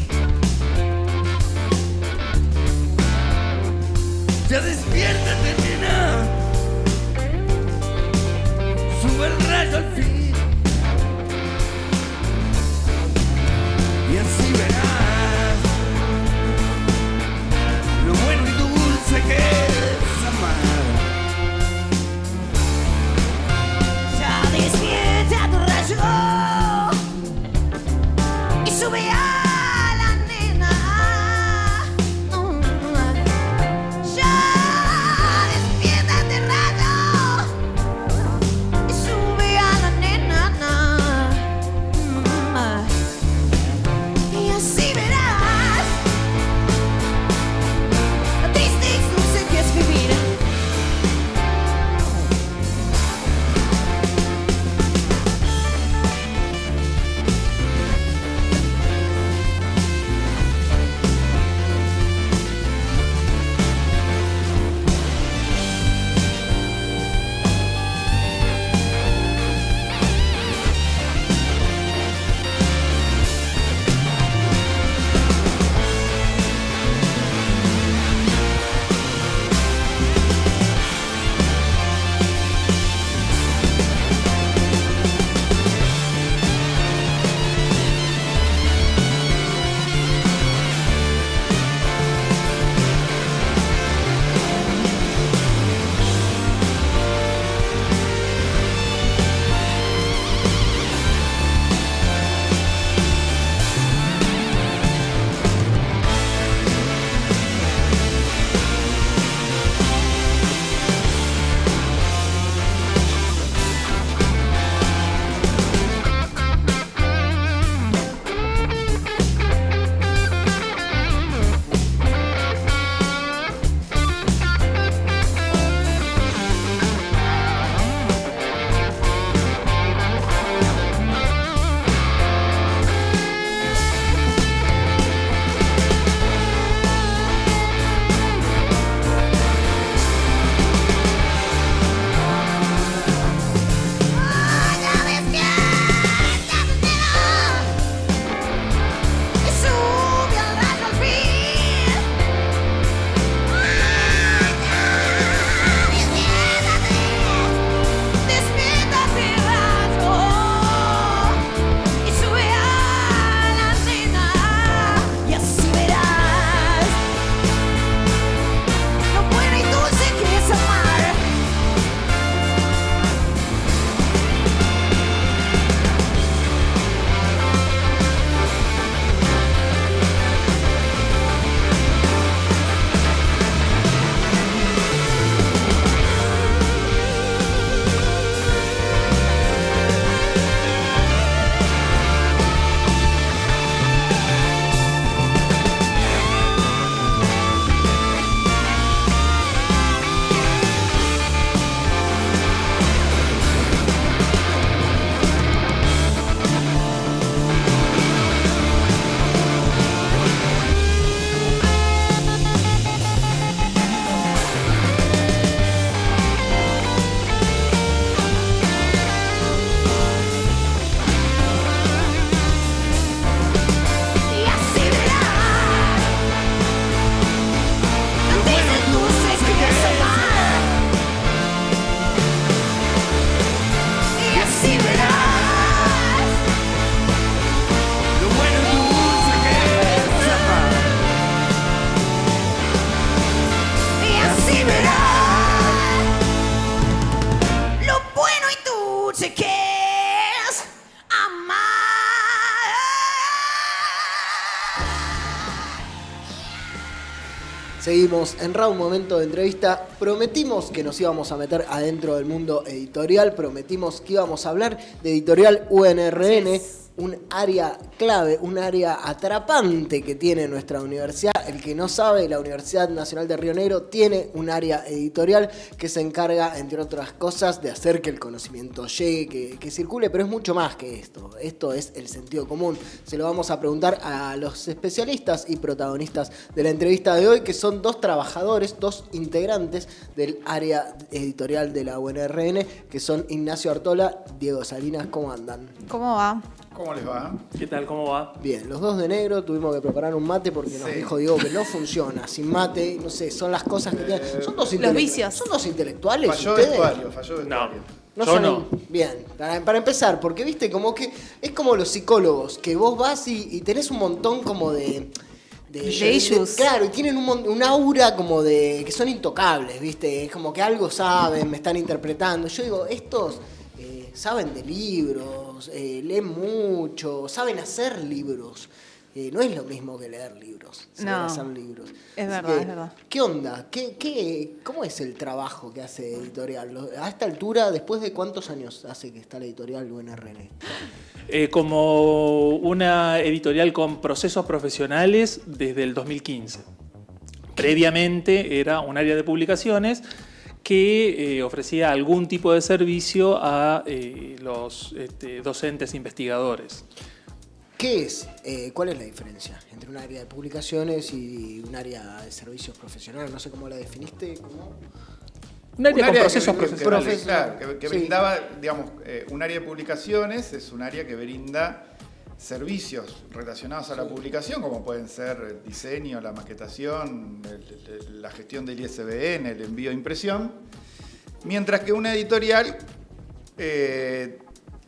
[SPEAKER 1] Seguimos en Raw, momento de entrevista. Prometimos que nos íbamos a meter adentro del mundo editorial, prometimos que íbamos a hablar de editorial UNRN, un área clave, un área atrapante que tiene nuestra universidad. El que no sabe, la Universidad Nacional de Río Negro tiene un área editorial que se encarga, entre otras cosas, de hacer que el conocimiento llegue, que circule, pero es mucho más que esto. Esto es el sentido común. Se lo vamos a preguntar a los especialistas y protagonistas de la entrevista de hoy, que son dos trabajadores, dos integrantes del área editorial de la UNRN, que son Ignacio Artola, Diego Salinas. ¿Cómo andan?
[SPEAKER 2] ¿Cómo va?
[SPEAKER 5] ¿Cómo les va?
[SPEAKER 6] ¿Qué tal? ¿Cómo va?
[SPEAKER 1] Bien, los dos de negro, tuvimos que preparar un mate porque nos dijo Diego que no funciona sin mate, no sé, son las cosas que tienen. Son dos
[SPEAKER 2] vicios.
[SPEAKER 1] ¿Son dos intelectuales
[SPEAKER 5] Falló
[SPEAKER 1] ustedes?
[SPEAKER 5] vestuario, falló vestuario.
[SPEAKER 1] No
[SPEAKER 6] Yo
[SPEAKER 1] son
[SPEAKER 6] no.
[SPEAKER 1] Bien, para empezar, porque viste, como que es como los psicólogos, que vos vas y tenés un montón como de
[SPEAKER 2] issues.
[SPEAKER 1] claro, y tienen un aura como de que son intocables, viste, es como que algo saben, me están interpretando. Yo digo, estos saben de libros, leen mucho, saben hacer libros. No es lo mismo que leer libros, saber
[SPEAKER 2] No,
[SPEAKER 1] hacer libros.
[SPEAKER 2] es
[SPEAKER 1] Así
[SPEAKER 2] verdad,
[SPEAKER 1] que,
[SPEAKER 2] es verdad.
[SPEAKER 1] ¿Qué onda? ¿Cómo es el trabajo que hace editorial? A esta altura, ¿después de cuántos años hace que está la editorial UNRN?
[SPEAKER 6] Como una editorial con procesos profesionales desde el 2015. Previamente era un área de publicaciones que ofrecía algún tipo de servicio a los docentes investigadores.
[SPEAKER 1] ¿Qué es? ¿Cuál es la diferencia entre un área de publicaciones y un área de servicios profesionales? No sé cómo la definiste. ¿Cómo?
[SPEAKER 6] Un área con
[SPEAKER 5] que
[SPEAKER 6] procesos
[SPEAKER 5] brinda-
[SPEAKER 6] profesionales.
[SPEAKER 5] Claro, que
[SPEAKER 1] Sí.
[SPEAKER 5] brindaba, digamos, un área de publicaciones es un área que brinda servicios relacionados a la publicación, como pueden ser el diseño, la maquetación, la gestión del ISBN, el envío a impresión, mientras que una editorial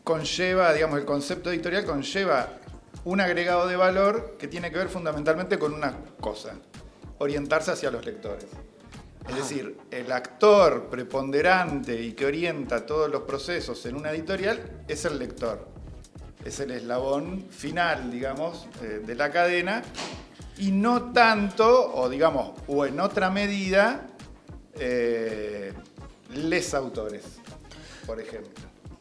[SPEAKER 5] conlleva, digamos, el concepto editorial conlleva un agregado de valor que tiene que ver fundamentalmente con una cosa: orientarse hacia los lectores. Es decir, el actor preponderante y que orienta todos los procesos en una editorial es el lector. Es el eslabón final, digamos, de la cadena, y no tanto, o digamos, o en otra medida, les autores, por ejemplo.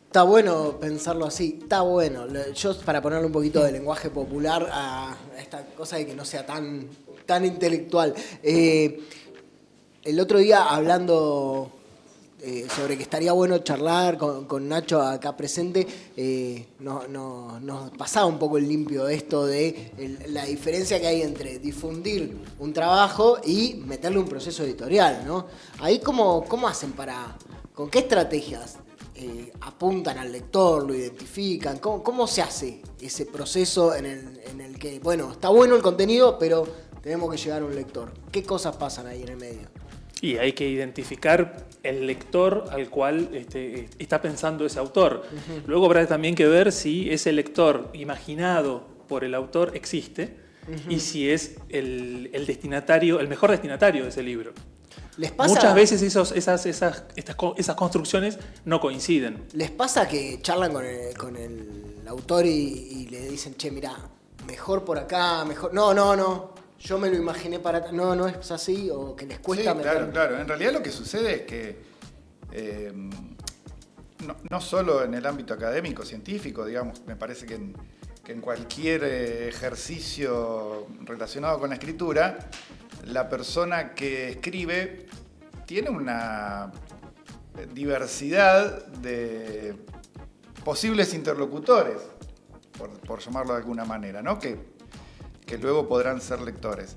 [SPEAKER 1] Está bueno pensarlo así, está bueno. Yo, para ponerle un poquito de lenguaje popular a esta cosa de que no sea tan intelectual. El otro día, hablando sobre que estaría bueno charlar con Nacho acá presente, nos pasaba un poco el limpio esto de la diferencia que hay entre difundir un trabajo y meterle un proceso editorial, ¿no? Ahí, ¿cómo hacen con qué estrategias apuntan al lector, lo identifican? ¿Cómo se hace ese proceso en el que, bueno, está bueno el contenido, pero tenemos que llegar a un lector? ¿Qué cosas pasan ahí en el medio?
[SPEAKER 6] Y hay que identificar el lector al cual está pensando ese autor. Uh-huh. Luego habrá también que ver si ese lector imaginado por el autor existe, uh-huh, y si es el destinatario, el mejor destinatario de ese libro.
[SPEAKER 1] ¿Les pasa?
[SPEAKER 6] Muchas veces esas construcciones no coinciden.
[SPEAKER 1] ¿Les pasa que charlan con el autor y le dicen, che, mirá, mejor por acá, mejor... No, yo me lo imaginé para... No es así, o que les cuesta...
[SPEAKER 5] Sí, claro. En realidad lo que sucede es que no solo en el ámbito académico, científico, digamos, me parece que en cualquier ejercicio relacionado con la escritura, la persona que escribe tiene una diversidad de posibles interlocutores, por llamarlo de alguna manera, ¿no? Que luego podrán ser lectores.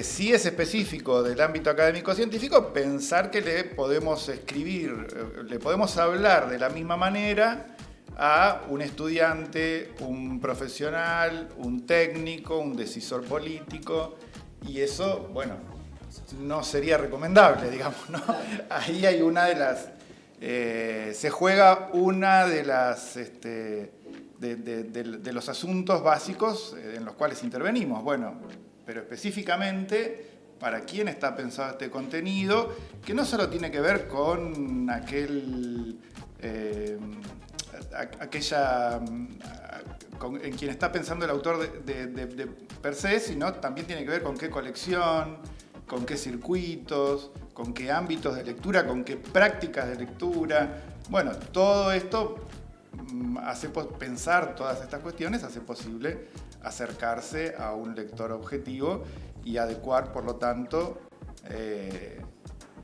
[SPEAKER 5] Si es específico del ámbito académico-científico, pensar que le podemos le podemos hablar de la misma manera a un estudiante, un profesional, un técnico, un decisor político, y eso, bueno, no sería recomendable, digamos, ¿no? Ahí hay una de las... se juega una de las... de los asuntos básicos en los cuales intervenimos. Bueno, pero específicamente para quién está pensado este contenido, que no solo tiene que ver con en quien está pensando el autor de per se, sino también tiene que ver con qué colección, con qué circuitos, con qué ámbitos de lectura, con qué prácticas de lectura. Bueno, todo esto hace pensar todas estas cuestiones, hace posible acercarse a un lector objetivo y adecuar, por lo tanto,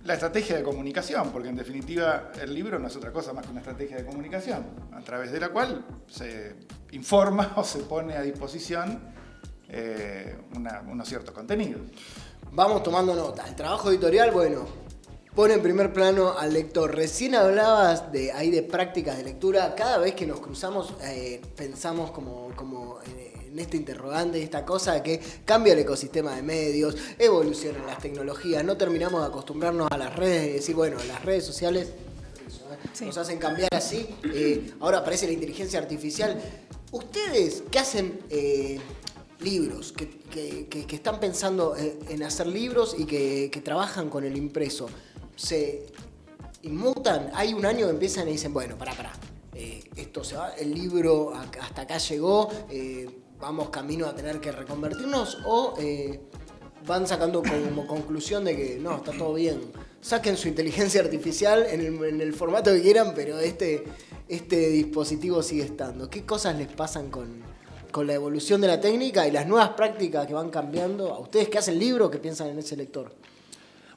[SPEAKER 5] la estrategia de comunicación, porque en definitiva el libro no es otra cosa más que una estrategia de comunicación, a través de la cual se informa o se pone a disposición unos ciertos contenidos.
[SPEAKER 1] Vamos tomando nota. El trabajo editorial, bueno, pone en primer plano al lector. Recién hablabas de prácticas de lectura. Cada vez que nos cruzamos pensamos como en este interrogante, esta cosa de que cambia el ecosistema de medios, evolucionan las tecnologías, no terminamos de acostumbrarnos a las redes y decir, bueno, las redes sociales nos hacen cambiar así. Ahora aparece la inteligencia artificial. Ustedes que hacen libros, que están pensando en hacer libros y que trabajan con el impreso, se inmutan. Hay un año que empiezan y dicen, bueno, pará. Esto se va, el libro hasta acá llegó, vamos camino a tener que reconvertirnos, o van sacando como conclusión de que no, está todo bien. Saquen su inteligencia artificial en el formato que quieran, pero este dispositivo sigue estando. ¿Qué cosas les pasan con la evolución de la técnica y las nuevas prácticas que van cambiando? A ustedes que hacen libros, ¿qué piensan en ese lector?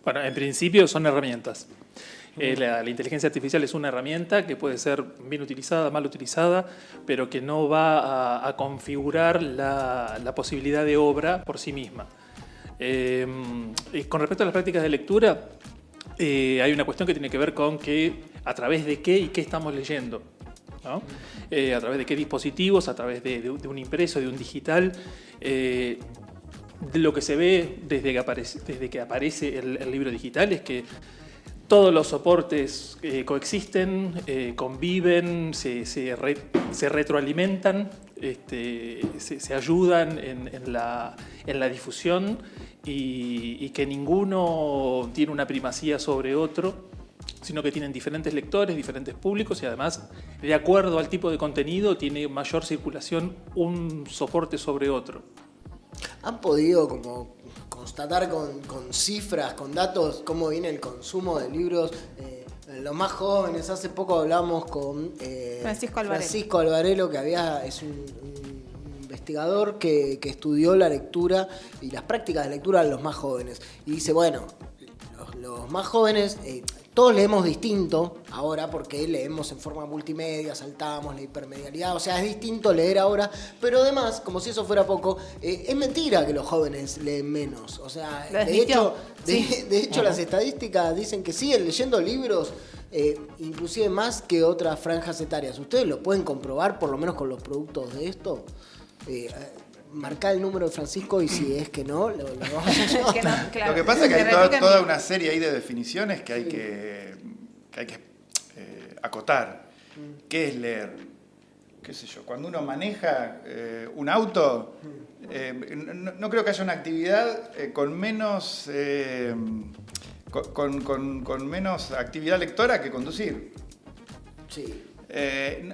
[SPEAKER 6] Bueno, en principio son herramientas. La inteligencia artificial es una herramienta que puede ser bien utilizada, mal utilizada, pero que no va a configurar la posibilidad de obra por sí misma. Con respecto a las prácticas de lectura, hay una cuestión que tiene que ver con a través de qué y qué estamos leyendo, ¿no? A través de qué dispositivos, a través de un impreso, de un digital. De lo que se ve desde que aparece el libro digital es que todos los soportes coexisten, conviven, se retroalimentan, se ayudan en la difusión y que ninguno tiene una primacía sobre otro, sino que tienen diferentes lectores, diferentes públicos y además, de acuerdo al tipo de contenido, tiene mayor circulación un soporte sobre otro.
[SPEAKER 1] ¿Han podido como constatar con cifras, con datos, cómo viene el consumo de libros? Los más jóvenes, hace poco hablamos con Francisco Alvarelo, que es un investigador que estudió la lectura y las prácticas de lectura de los más jóvenes. Y dice, bueno, los más jóvenes... todos leemos distinto ahora porque leemos en forma multimedia, saltamos la hipermedialidad, o sea, es distinto leer ahora, pero además, como si eso fuera poco, es mentira que los jóvenes leen menos. O sea, de hecho las estadísticas dicen que siguen leyendo libros, inclusive más que otras franjas etarias. ¿Ustedes lo pueden comprobar, por lo menos con los productos de esto? Marcar el número de Francisco y si es que no, lo vamos a llevar.
[SPEAKER 5] Lo que pasa es que hay toda una serie ahí de definiciones que hay que acotar. ¿Qué es leer? ¿Qué sé yo? Cuando uno maneja un auto, no creo que haya una actividad con menos actividad lectora que conducir.
[SPEAKER 1] Sí.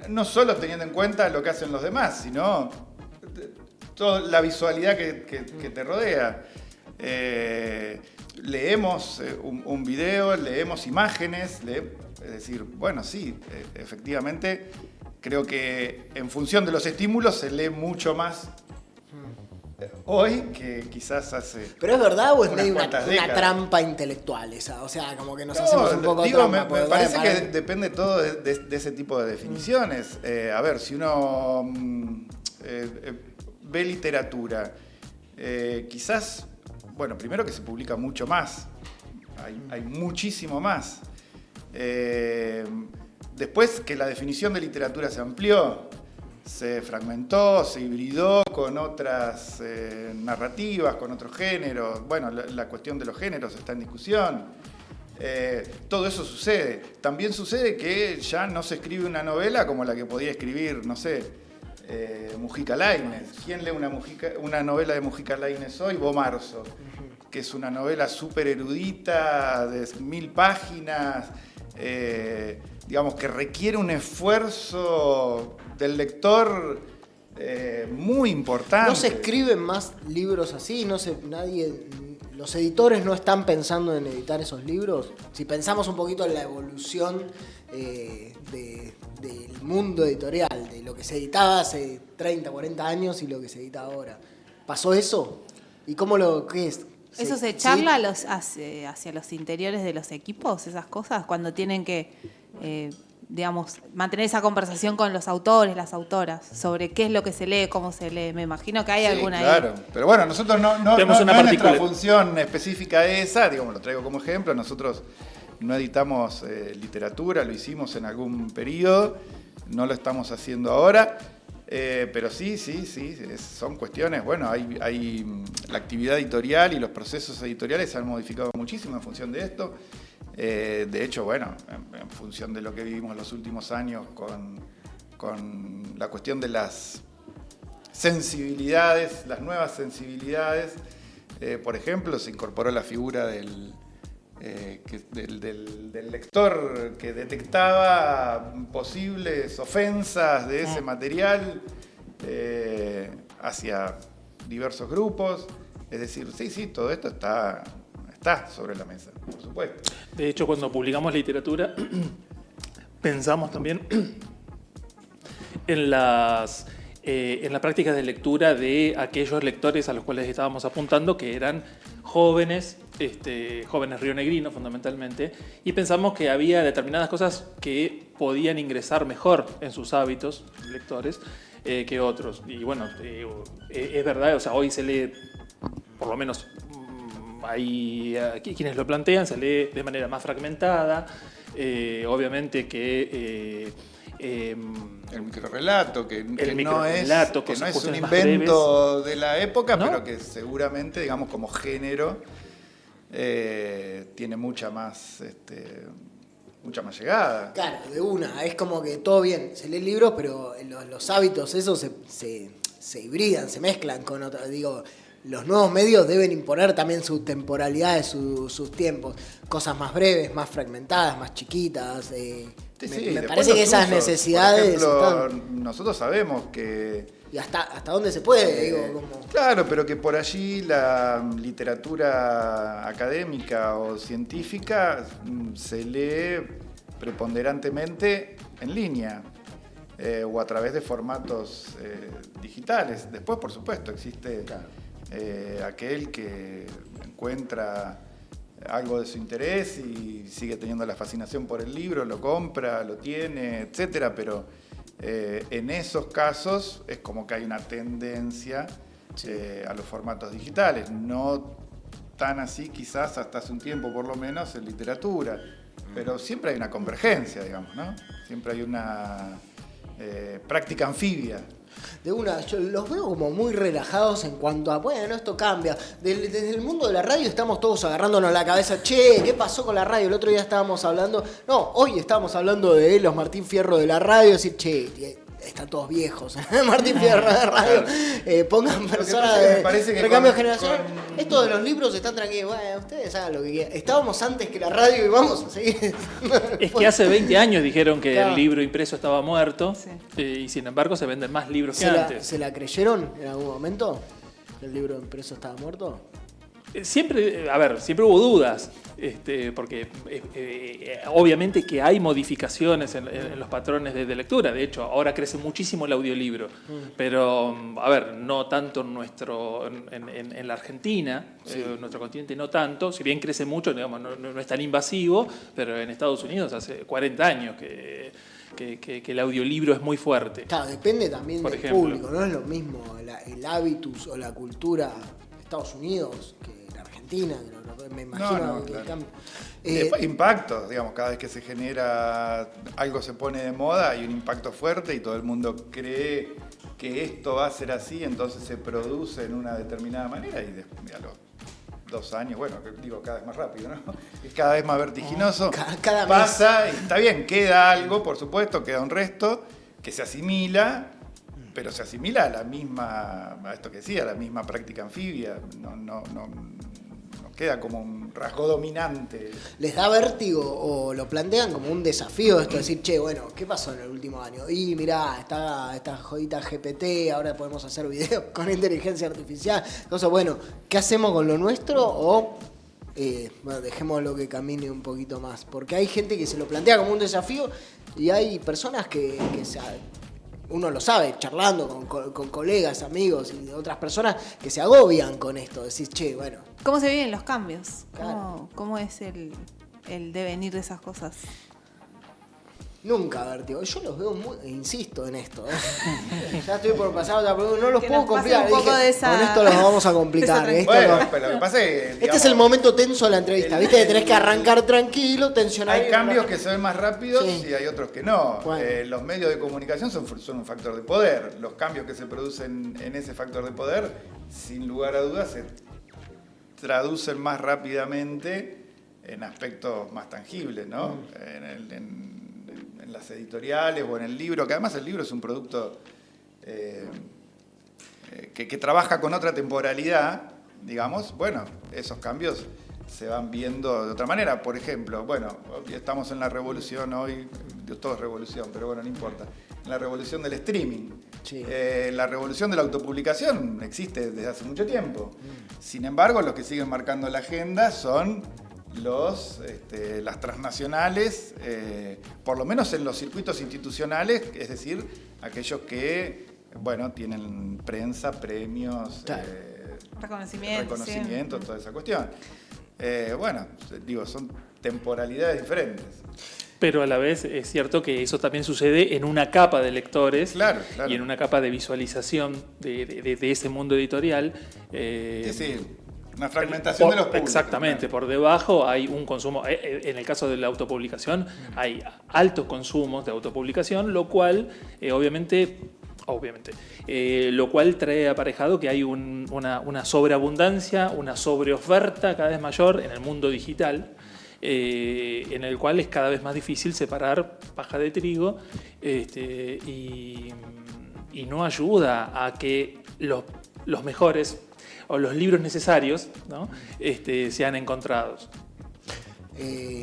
[SPEAKER 5] No solo teniendo en cuenta lo que hacen los demás, sino toda la visualidad que te rodea. Leemos un video, leemos imágenes, es decir, bueno, sí, efectivamente, creo que en función de los estímulos se lee mucho más hoy que quizás hace.
[SPEAKER 1] ¿Pero es verdad o es medio una trampa intelectual esa? O sea, como que nos hacemos un poco trampa.
[SPEAKER 5] Me parece que depende todo de ese tipo de definiciones. A ver, si uno ve literatura, quizás, bueno, primero que se publica mucho más, hay muchísimo más. Después que la definición de literatura se amplió, se fragmentó, se hibridó con otras narrativas, con otros géneros. Bueno, la cuestión de los géneros está en discusión. Todo eso sucede. También sucede que ya no se escribe una novela como la que podía escribir, no sé, Mujica Lainez. ¿Quién lee una novela de Mujica Lainez hoy? Bo Marzo, que es una novela súper erudita, de 1000 páginas, digamos que requiere un esfuerzo del lector muy importante.
[SPEAKER 1] ¿No se escriben más libros así? Nadie los editores no están pensando en editar esos libros. Si pensamos un poquito en la evolución del mundo editorial, de lo que se editaba hace 30, 40 años y lo que se edita ahora. ¿Pasó eso? ¿Y qué es?
[SPEAKER 2] ¿Eso se charla hacia los interiores de los equipos, esas cosas? Cuando tienen que, digamos, mantener esa conversación con los autores, las autoras, sobre qué es lo que se lee, cómo se lee. Me imagino que hay alguna
[SPEAKER 5] claro.
[SPEAKER 2] ahí.
[SPEAKER 5] Pero bueno, nosotros no es nuestra función específica esa, digamos, lo traigo como ejemplo. Nosotros no editamos literatura, lo hicimos en algún periodo, no lo estamos haciendo ahora. Pero sí, son cuestiones, bueno, hay la actividad editorial y los procesos editoriales se han modificado muchísimo en función de esto. De hecho, bueno, en función de lo que vivimos los últimos años con la cuestión de las sensibilidades, las nuevas sensibilidades, por ejemplo, se incorporó la figura del lector que detectaba posibles ofensas de ese material hacia diversos grupos. Es decir, sí, todo esto está sobre la mesa, por supuesto.
[SPEAKER 6] De hecho, cuando publicamos literatura, pensamos también en las prácticas de lectura de aquellos lectores a los cuales estábamos apuntando, que eran jóvenes rionegrinos fundamentalmente, y pensamos que había determinadas cosas que podían ingresar mejor en sus hábitos lectores que otros. Y bueno, es verdad, o sea, hoy se lee, por lo menos hay quienes lo plantean, se lee de manera más fragmentada, obviamente que...
[SPEAKER 5] el microrrelato, que no es un
[SPEAKER 6] breves,
[SPEAKER 5] invento de la época,
[SPEAKER 6] ¿no?
[SPEAKER 5] Pero que seguramente, digamos, como género, tiene mucha más llegada.
[SPEAKER 1] Claro, de una. Es como que todo bien, se lee libros, pero los hábitos esos se hibridan, se mezclan con otros. Digo, los nuevos medios deben imponer también su temporalidad, sus tiempos. Cosas más breves, más fragmentadas, más chiquitas. Me parece que esas necesidades...
[SPEAKER 5] Por ejemplo, nosotros sabemos que...
[SPEAKER 1] ¿Y hasta dónde se puede?
[SPEAKER 5] Claro, pero que por allí la literatura académica o científica se lee preponderantemente en línea o a través de formatos digitales. Después, por supuesto, existe aquel que encuentra algo de su interés y sigue teniendo la fascinación por el libro, lo compra, lo tiene, etcétera, pero en esos casos es como que hay una tendencia a los formatos digitales, no tan así quizás hasta hace un tiempo por lo menos en literatura, pero siempre hay una convergencia, digamos, ¿no? Siempre hay una práctica anfibia.
[SPEAKER 1] De una, yo los veo como muy relajados en cuanto a, bueno, esto cambia. Desde el mundo de la radio estamos todos agarrándonos la cabeza. Che, ¿qué pasó con la radio? El otro día estábamos hablando, hoy estábamos hablando de los Martín Fierro de la radio. Decir, che, están todos viejos. Martín Fierro de radio. Pongan personas de recambio generacional. Esto de los libros están tranquilos. Bueno, ustedes hagan lo que quieran. Estábamos antes que la radio y vamos a seguir.
[SPEAKER 6] Es que hace 20 años dijeron que
[SPEAKER 1] claro,
[SPEAKER 6] el libro impreso estaba muerto,
[SPEAKER 2] sí.
[SPEAKER 6] Y sin embargo se venden más libros que antes.
[SPEAKER 1] ¿Se la creyeron en algún momento? ¿Que el libro impreso estaba muerto?
[SPEAKER 6] Siempre hubo dudas, porque obviamente que hay modificaciones en los patrones de lectura. De hecho, ahora crece muchísimo el audiolibro, pero no tanto en la Argentina,
[SPEAKER 1] sí.
[SPEAKER 6] Nuestro continente no tanto, si bien crece mucho, digamos, no es tan invasivo, pero en Estados Unidos hace 40 años que el audiolibro es muy fuerte.
[SPEAKER 1] Claro, depende también del
[SPEAKER 6] ejemplo.
[SPEAKER 1] público, no es lo mismo el hábitus o la cultura de Estados Unidos que en Argentina, me imagino que
[SPEAKER 5] claro. Impactos, digamos, cada vez que se genera algo se pone de moda, hay un impacto fuerte y todo el mundo cree que esto va a ser así, entonces se produce en una determinada manera y a los 2 años, bueno, digo cada vez más rápido, ¿no? Es cada vez más vertiginoso.
[SPEAKER 1] Cada
[SPEAKER 5] pasa, y está bien, queda algo, por supuesto, queda un resto que se asimila, pero se asimila a la misma práctica anfibia. No queda como un rasgo dominante.
[SPEAKER 1] ¿Les da vértigo o lo plantean como un desafío esto de decir, che, bueno, ¿qué pasó en el último año? Y mirá, está esta jodita GPT, ahora podemos hacer videos con inteligencia artificial. Entonces, bueno, ¿qué hacemos con lo nuestro? O bueno, dejémoslo que camine un poquito más. Porque hay gente que se lo plantea como un desafío y hay personas que uno lo sabe, charlando con colegas, amigos y otras personas que se agobian con esto. Decís, che, bueno.
[SPEAKER 2] ¿Cómo se viven los cambios?
[SPEAKER 1] Claro.
[SPEAKER 2] ¿Cómo es el devenir de esas cosas?
[SPEAKER 1] Nunca vértigo. Yo los veo muy, insisto en esto. Ya estoy por pasar otra pregunta, no los
[SPEAKER 2] Que
[SPEAKER 1] puedo
[SPEAKER 2] nos pase
[SPEAKER 1] complicar.
[SPEAKER 2] un poco
[SPEAKER 1] Dije,
[SPEAKER 2] de esa-
[SPEAKER 1] con esto los vamos a complicar.
[SPEAKER 2] de esa
[SPEAKER 5] Bueno, pero lo que pasa es que,
[SPEAKER 1] Este
[SPEAKER 5] digamos,
[SPEAKER 1] es el momento tenso de la entrevista, ¿viste? Que tenés que arrancar tranquilo, tensionar.
[SPEAKER 5] hay cambios que se ven más rápidos
[SPEAKER 1] Sí.
[SPEAKER 5] y hay otros que no.
[SPEAKER 1] Bueno.
[SPEAKER 5] Los medios de comunicación son un factor de poder. Los cambios que se producen en ese factor de poder, sin lugar a dudas, se traducen más rápidamente en aspectos más tangibles, ¿no? En las editoriales o en el libro, que además el libro es un producto que trabaja con otra temporalidad, digamos. Bueno, esos cambios se van viendo de otra manera. Por ejemplo, bueno, estamos en la revolución hoy, todo es revolución, pero bueno, no importa. En la revolución del streaming.
[SPEAKER 1] Sí.
[SPEAKER 5] La revolución de la autopublicación existe desde hace mucho tiempo. Sin embargo, los que siguen marcando la agenda son las transnacionales, por lo menos en los circuitos institucionales, es decir, aquellos que, bueno, tienen prensa, premios,
[SPEAKER 1] Claro.
[SPEAKER 2] Reconocimiento.
[SPEAKER 5] toda esa cuestión. Bueno, digo, son temporalidades diferentes.
[SPEAKER 6] Pero a la vez es cierto que eso también sucede en una capa de lectores
[SPEAKER 5] Claro.
[SPEAKER 6] y en una capa de visualización de ese mundo editorial.
[SPEAKER 5] Es decir, una fragmentación de los públicos.
[SPEAKER 6] Exactamente,
[SPEAKER 5] claro.
[SPEAKER 6] por debajo hay un consumo, en el caso de la autopublicación hay altos consumos de autopublicación, lo cual obviamente, lo cual trae aparejado que hay una sobreabundancia, una sobreoferta cada vez mayor en el mundo digital, en el cual es cada vez más difícil separar paja de trigo y no ayuda a que los mejores o los libros necesarios, ¿no? sean encontrados.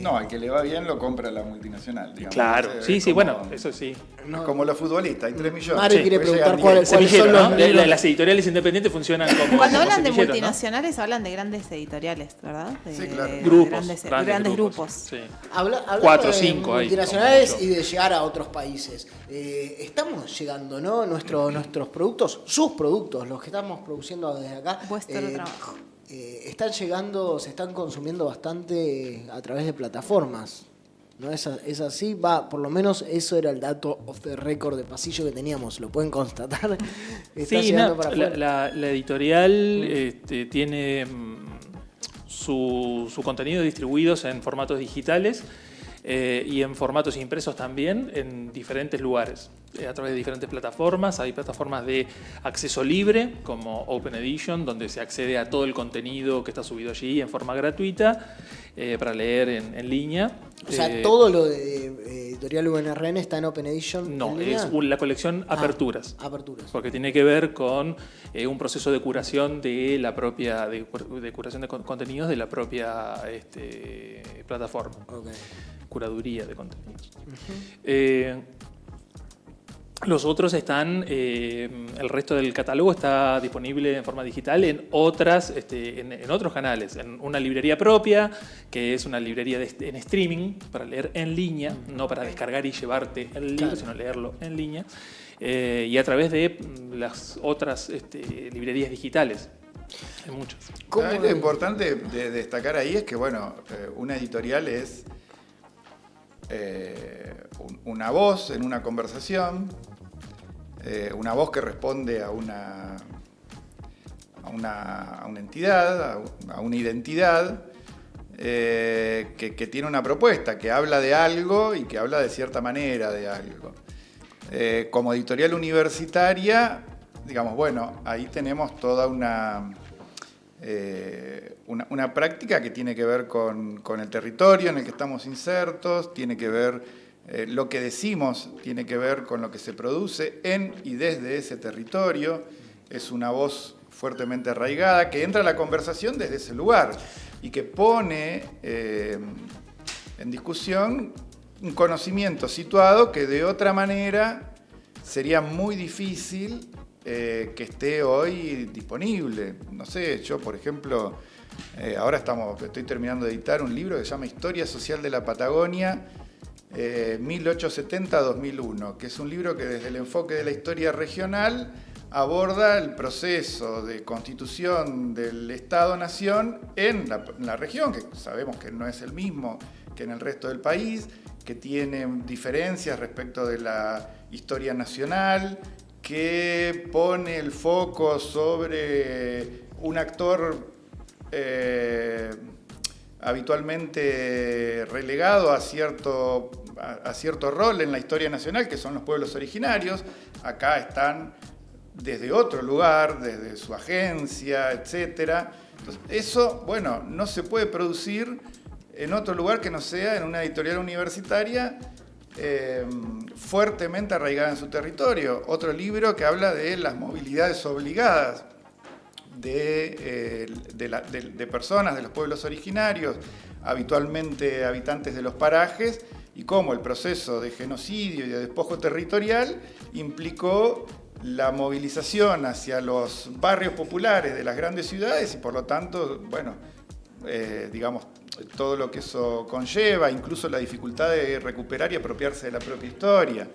[SPEAKER 5] No, al que le va bien lo compra la multinacional, digamos.
[SPEAKER 6] Claro,
[SPEAKER 5] Es
[SPEAKER 6] sí,
[SPEAKER 5] como-
[SPEAKER 6] bueno, eso sí.
[SPEAKER 1] No.
[SPEAKER 5] Como los futbolistas, hay 3 millones.
[SPEAKER 1] Mario
[SPEAKER 6] Sí,
[SPEAKER 1] quiere
[SPEAKER 5] pues
[SPEAKER 1] preguntar
[SPEAKER 5] llegan
[SPEAKER 1] cuáles
[SPEAKER 5] 10.
[SPEAKER 1] son
[SPEAKER 6] Semillero,
[SPEAKER 1] los
[SPEAKER 6] ¿no?
[SPEAKER 1] libros.
[SPEAKER 6] Las editoriales independientes funcionan como
[SPEAKER 2] Cuando
[SPEAKER 6] como
[SPEAKER 2] hablan de
[SPEAKER 6] semilleros, ¿no?
[SPEAKER 2] multinacionales, hablan de grandes editoriales, ¿verdad?
[SPEAKER 5] Sí, claro.
[SPEAKER 6] Grandes grupos. Sí.
[SPEAKER 1] Hablando
[SPEAKER 6] 4 o
[SPEAKER 1] de
[SPEAKER 6] 5 hay,
[SPEAKER 1] multinacionales
[SPEAKER 6] como
[SPEAKER 1] y de llegar a otros países. Estamos llegando, ¿no? Nuestros productos, sus productos, los que estamos produciendo desde acá.
[SPEAKER 2] Vuestro trabajo.
[SPEAKER 1] Están llegando, se están consumiendo bastante a través de plataformas. ¿No es así? Va, por lo menos eso era el dato off the record de pasillo que teníamos. ¿Lo pueden constatar? Está
[SPEAKER 6] Sí,
[SPEAKER 1] llegando
[SPEAKER 6] no,
[SPEAKER 1] para afuera.
[SPEAKER 6] la editorial tiene su contenido distribuidos en formatos digitales y en formatos impresos también en diferentes lugares, a través de diferentes plataformas. Hay plataformas de acceso libre como Open Edition, donde se accede a todo el contenido que está subido allí en forma gratuita para leer en línea.
[SPEAKER 1] O sea, todo lo de Editorial UNRN está en Open Edition.
[SPEAKER 6] No,
[SPEAKER 1] ¿en línea?
[SPEAKER 6] es la colección Aperturas.
[SPEAKER 1] Aperturas.
[SPEAKER 6] Porque tiene que ver con un proceso de curación de la propia de curación de contenidos de la propia plataforma.
[SPEAKER 1] Okay.
[SPEAKER 6] Curaduría de contenidos. Los otros están, el resto del catálogo está disponible en forma digital en otros canales, en una librería propia, que es una librería en streaming, para leer en línea, no para descargar y llevarte el libro,
[SPEAKER 1] Claro.
[SPEAKER 6] sino leerlo en línea, y a través de las otras librerías digitales. Hay muchas.
[SPEAKER 5] Lo importante de destacar ahí es que, bueno, una editorial es una voz en una conversación, una voz que responde a una entidad, a una identidad, que tiene una propuesta, que habla de algo y que habla de cierta manera de algo. Como editorial universitaria, digamos, bueno, ahí tenemos toda una práctica que tiene que ver con el territorio en el que estamos insertos, tiene que ver, lo que decimos tiene que ver con lo que se produce en y desde ese territorio. Es una voz fuertemente arraigada que entra a la conversación desde ese lugar. y que pone en discusión un conocimiento situado que de otra manera sería muy difícil que esté hoy disponible. No sé, yo por ejemplo, ahora estoy terminando de editar un libro que se llama Historia Social de la Patagonia, 1870-2001, que es un libro que desde el enfoque de la historia regional aborda el proceso de constitución del Estado-Nación en la región, que sabemos que no es el mismo que en el resto del país, que tiene diferencias respecto de la historia nacional, que pone el foco sobre un actor habitualmente relegado a cierto rol en la historia nacional, que son los pueblos originarios. Acá están desde otro lugar, desde su agencia, etc. Entonces, eso, bueno, no se puede producir en otro lugar que no sea en una editorial universitaria fuertemente arraigada en su territorio. Otro libro que habla de las movilidades obligadas de personas de los pueblos originarios, habitualmente habitantes de los parajes, y cómo el proceso de genocidio y de despojo territorial implicó la movilización hacia los barrios populares de las grandes ciudades y por lo tanto, bueno, digamos, todo lo que eso conlleva, incluso la dificultad de recuperar y apropiarse de la propia historia.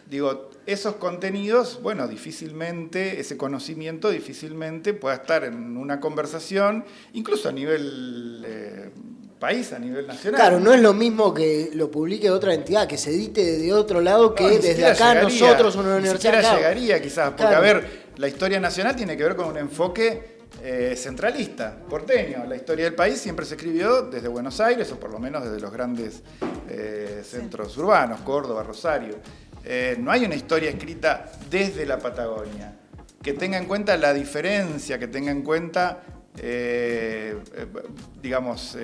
[SPEAKER 5] Digo, esos contenidos, bueno, difícilmente, ese conocimiento difícilmente pueda estar en una conversación, incluso a nivel país, a nivel nacional.
[SPEAKER 1] Claro, no es lo mismo que lo publique otra entidad, que se edite de otro lado, que desde acá nosotros, una universidad.
[SPEAKER 5] Ni siquiera llegaría quizás, porque claro. A ver, la historia nacional tiene que ver con un enfoque centralista, porteño. La historia del país siempre se escribió desde Buenos Aires, o por lo menos desde los grandes centros urbanos, Córdoba, Rosario. No hay una historia escrita desde la Patagonia, que tenga en cuenta la diferencia, que tenga en cuenta, digamos,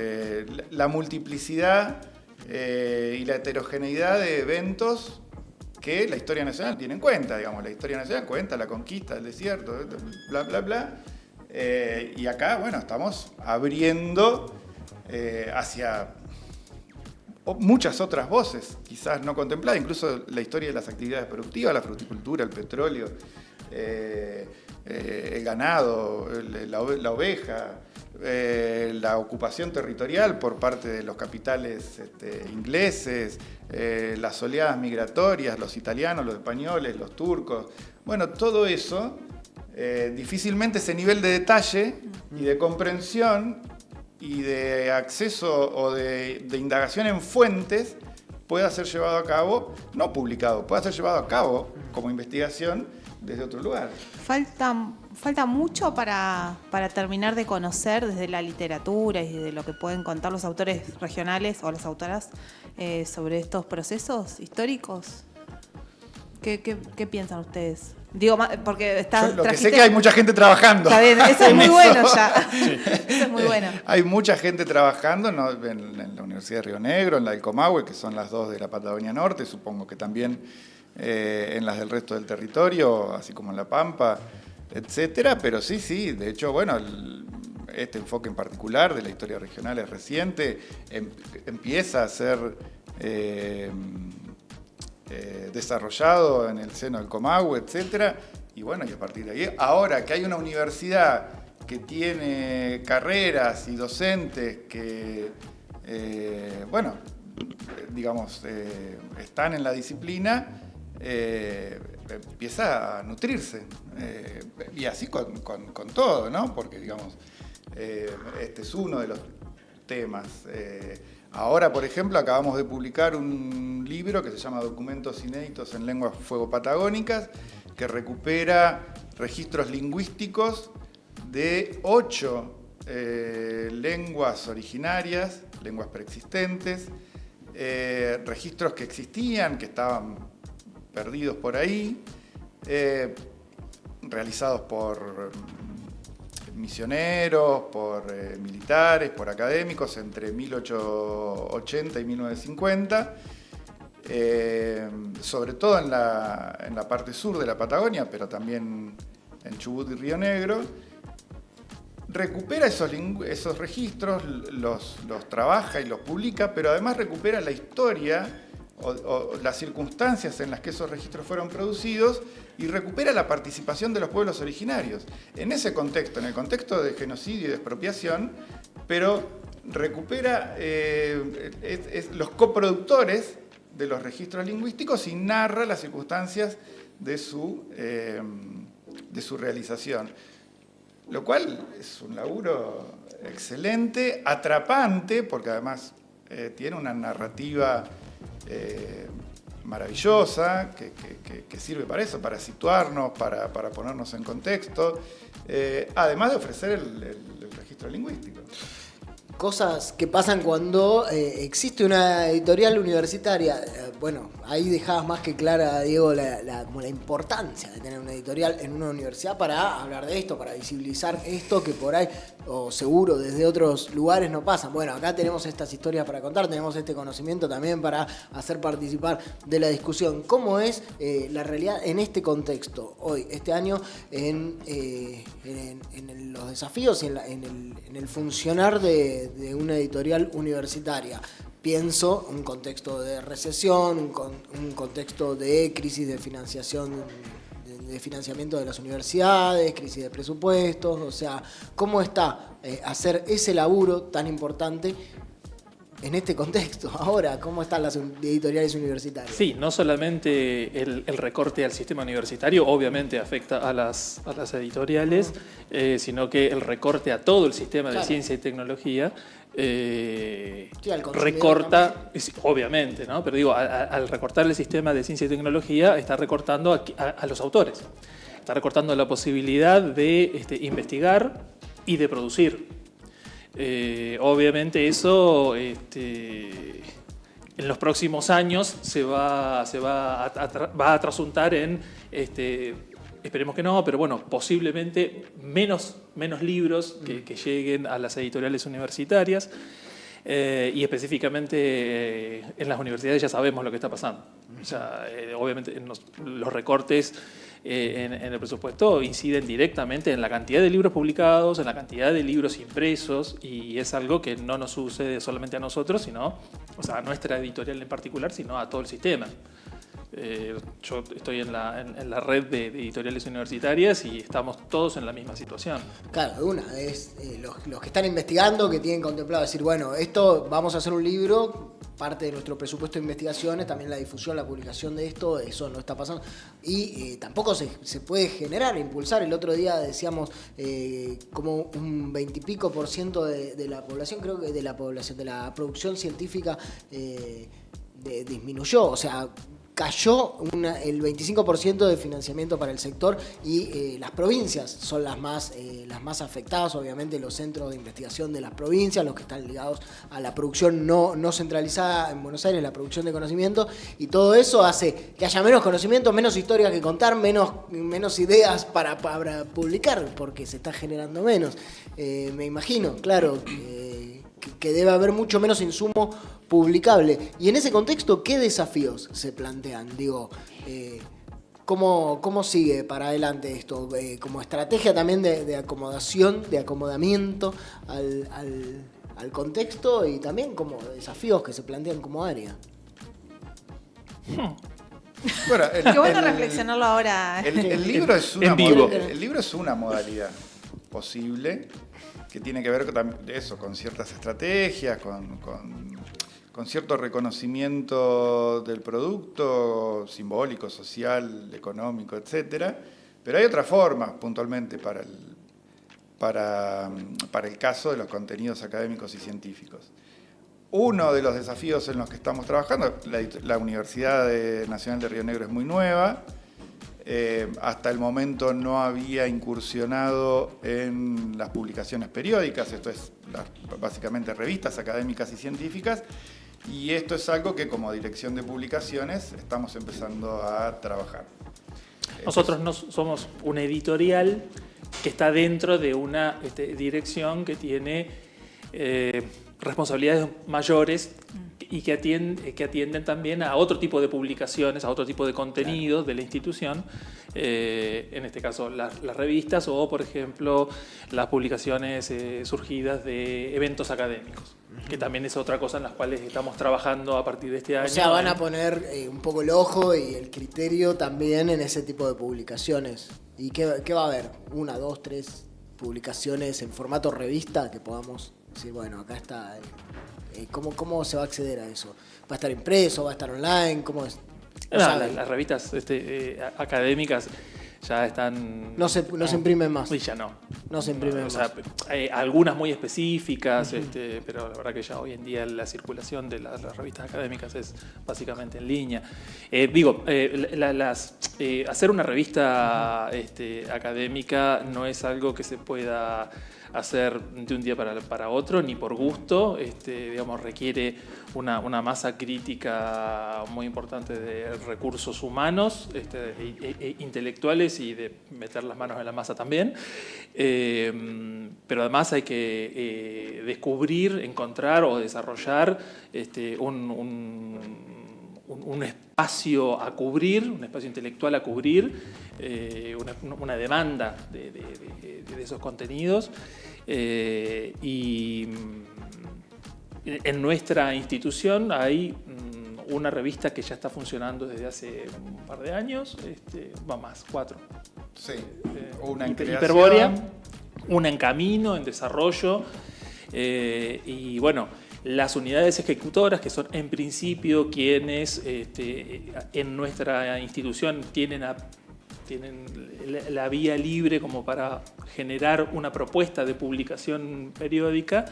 [SPEAKER 5] la multiplicidad y la heterogeneidad de eventos que la historia nacional tiene en cuenta. Digamos, la historia nacional cuenta la conquista del desierto, bla, bla, bla. Y acá, bueno, estamos abriendo hacia muchas otras voces, quizás no contempladas, incluso la historia de las actividades productivas, la fruticultura, el petróleo, el ganado, la oveja, la ocupación territorial por parte de los capitales ingleses, las oleadas migratorias, los italianos, los españoles, los turcos. Bueno, todo eso, difícilmente ese nivel de detalle y de comprensión y de acceso o de indagación en fuentes pueda ser llevado a cabo, no publicado, pueda ser llevado a cabo como investigación desde otro lugar.
[SPEAKER 2] Falta mucho para terminar de conocer desde la literatura y de lo que pueden contar los autores regionales o las autoras sobre estos procesos históricos. ¿Qué piensan ustedes? Digo, porque está.
[SPEAKER 5] Lo que sé que hay mucha gente trabajando.
[SPEAKER 2] Está bien, eso es muy bueno ya. Sí. Eso es muy bueno.
[SPEAKER 5] Hay mucha gente trabajando, ¿no? en la Universidad de Río Negro, en la del Comahue, que son las dos de la Patagonia Norte, supongo que también en las del resto del territorio, así como en La Pampa, etcétera. Pero sí, de hecho, bueno, este enfoque en particular de la historia regional es reciente, empieza a ser desarrollado en el seno del Comahue, etcétera, y bueno, y a partir de ahí, ahora que hay una universidad que tiene carreras y docentes que, bueno, digamos, están en la disciplina, empieza a nutrirse, y así con todo, ¿no? Porque, digamos, este es uno de los temas. Ahora, por ejemplo, acabamos de publicar un libro que se llama Documentos inéditos en lenguas fuego-patagónicas, que recupera registros lingüísticos de 8 lenguas originarias, lenguas preexistentes, registros que existían, que estaban perdidos por ahí, realizados por misioneros, por militares, por académicos entre 1880 y 1950, sobre todo en la parte sur de la Patagonia, pero también en Chubut y Río Negro. recupera esos registros, los trabaja y los publica, pero además recupera la historia o las circunstancias en las que esos registros fueron producidos y recupera la participación de los pueblos originarios. En ese contexto, en el contexto de genocidio y de expropiación, pero recupera los coproductores de los registros lingüísticos y narra las circunstancias de su realización. Lo cual es un laburo excelente, atrapante, porque además tiene una narrativa maravillosa que sirve para eso, para situarnos, para ponernos en contexto, además de ofrecer el registro lingüístico.
[SPEAKER 1] Cosas que pasan cuando existe una editorial universitaria. Bueno, ahí dejabas más que clara, Diego, como la importancia de tener una editorial en una universidad para hablar de esto, para visibilizar esto que por ahí, o seguro desde otros lugares no pasan. Bueno, acá tenemos estas historias para contar, tenemos este conocimiento también para hacer participar de la discusión. ¿Cómo es la realidad en este contexto hoy, este año, en los desafíos y en el funcionar de una editorial universitaria? Pienso un contexto de recesión, un contexto de crisis de financiación, de financiamiento de las universidades, crisis de presupuestos. O sea, ¿cómo está hacer ese laburo tan importante en este contexto ahora? ¿Cómo están las editoriales universitarias?
[SPEAKER 6] Sí, no solamente el recorte al sistema universitario obviamente afecta a las editoriales, sino que el recorte a todo el sistema de ciencia y tecnología recorta, obviamente, ¿no? Pero digo, al recortar el sistema de ciencia y tecnología está recortando a los autores, está recortando la posibilidad de investigar y de producir. Obviamente eso en los próximos años va a trasuntar en, esperemos que no, pero bueno, posiblemente menos libros que lleguen a las editoriales universitarias y específicamente en las universidades ya sabemos lo que está pasando. O sea, obviamente los recortes en el presupuesto inciden directamente en la cantidad de libros publicados, en la cantidad de libros impresos, y es algo que no nos sucede solamente a nosotros, sino, o sea, a nuestra editorial en particular, sino a todo el sistema. Yo estoy en la red de editoriales universitarias y estamos todos en la misma situación.
[SPEAKER 1] Claro, una es los que están investigando, que tienen contemplado decir, bueno, esto vamos a hacer un libro, parte de nuestro presupuesto de investigaciones, también la difusión, la publicación de esto, eso no está pasando. Y tampoco se puede generar, impulsar. El otro día decíamos como un 20 y pico % de la población, creo que de la producción científica disminuyó, o sea, cayó el 25% de financiamiento para el sector y las provincias son las más afectadas, obviamente los centros de investigación de las provincias, los que están ligados a la producción no centralizada en Buenos Aires, la producción de conocimiento, y todo eso hace que haya menos conocimiento, menos historias que contar, menos ideas para publicar, porque se está generando menos. Me imagino, claro, que debe haber mucho menos insumo publicable. Y en ese contexto, ¿qué desafíos se plantean? Digo, ¿cómo sigue para adelante esto? Como estrategia también de acomodación, de acomodamiento al contexto, y también como desafíos que se plantean como área.
[SPEAKER 2] Bueno, qué bueno reflexionarlo ahora.
[SPEAKER 5] El libro es una
[SPEAKER 6] en vivo.
[SPEAKER 5] El libro es una modalidad posible que tiene que ver con ciertas estrategias, con cierto reconocimiento del producto simbólico, social, económico, etc. Pero hay otras formas puntualmente para el caso de los contenidos académicos y científicos. Uno de los desafíos en los que estamos trabajando, la Universidad Nacional de Río Negro es muy nueva. Hasta el momento no había incursionado en las publicaciones periódicas, esto es básicamente revistas académicas y científicas, y esto es algo que como dirección de publicaciones estamos empezando a trabajar.
[SPEAKER 6] Nosotros no somos una editorial que está dentro de una dirección que tiene responsabilidades mayores y que atienden también a otro tipo de publicaciones, a otro tipo de contenidos de la institución, en este caso las revistas o, por ejemplo, las publicaciones surgidas de eventos académicos, que también es otra cosa en las cuales estamos trabajando a partir de este año.
[SPEAKER 1] O sea, van a poner un poco el ojo y el criterio también en ese tipo de publicaciones. ¿Y qué va a haber? 1, 2, 3 publicaciones en formato revista que podamos decir, bueno, acá está. ¿Cómo se va a acceder a eso? ¿Va a estar impreso? ¿Va a estar online? ¿Cómo es?
[SPEAKER 6] Las revistas académicas ya están...
[SPEAKER 1] No se imprimen más.
[SPEAKER 6] Y ya no.
[SPEAKER 1] No se imprimen
[SPEAKER 6] O sea,
[SPEAKER 1] más.
[SPEAKER 6] hay algunas muy específicas, pero la verdad que ya hoy en día la circulación de las revistas académicas es básicamente en línea. Hacer una revista académica no es algo que se pueda hacer de un día para otro, ni por gusto. Requiere una masa crítica muy importante de recursos humanos, intelectuales, y de meter las manos en la masa también. Pero además hay que descubrir, encontrar o desarrollar un espacio a cubrir, un espacio intelectual a cubrir, una demanda de esos contenidos. Y en nuestra institución hay una revista que ya está funcionando desde hace un par de años, va más, 4.
[SPEAKER 5] Sí, una en creación.
[SPEAKER 6] Hiperbórea, una en camino, en desarrollo, y bueno, las unidades ejecutoras, que son en principio quienes en nuestra institución tienen la vía libre como para generar una propuesta de publicación periódica,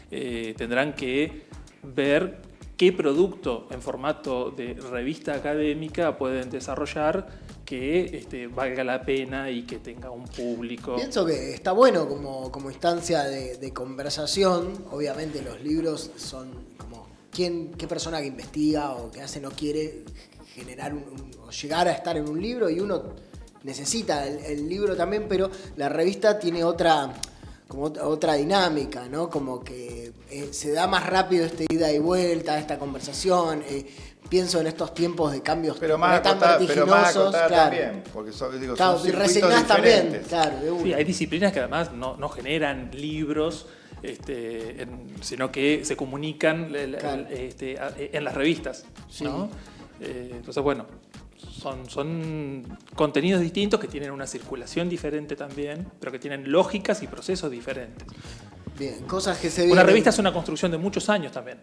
[SPEAKER 6] tendrán que ver qué producto en formato de revista académica pueden desarrollar que valga la pena y que tenga un público.
[SPEAKER 1] Pienso que está bueno como instancia de conversación. Obviamente los libros son como qué persona que investiga o que hace no quiere generar o llegar a estar en un libro, y uno necesita el libro también, pero la revista tiene otra dinámica, ¿no? Como que se da más rápido esta ida y vuelta, esta conversación. Pienso en estos tiempos de cambios
[SPEAKER 5] pero más
[SPEAKER 1] tan vertiginosos.
[SPEAKER 5] Claro. También, porque son circuitos
[SPEAKER 1] resignás también,
[SPEAKER 5] diferentes.
[SPEAKER 1] claro.
[SPEAKER 6] Sí, hay disciplinas que además no generan libros, sino que se comunican en las revistas,
[SPEAKER 1] Sí.
[SPEAKER 6] ¿no? Entonces, bueno, son contenidos distintos que tienen una circulación diferente también, pero que tienen lógicas y procesos diferentes.
[SPEAKER 1] Bien, cosas que se vienen.
[SPEAKER 6] Una revista es una construcción de muchos años también.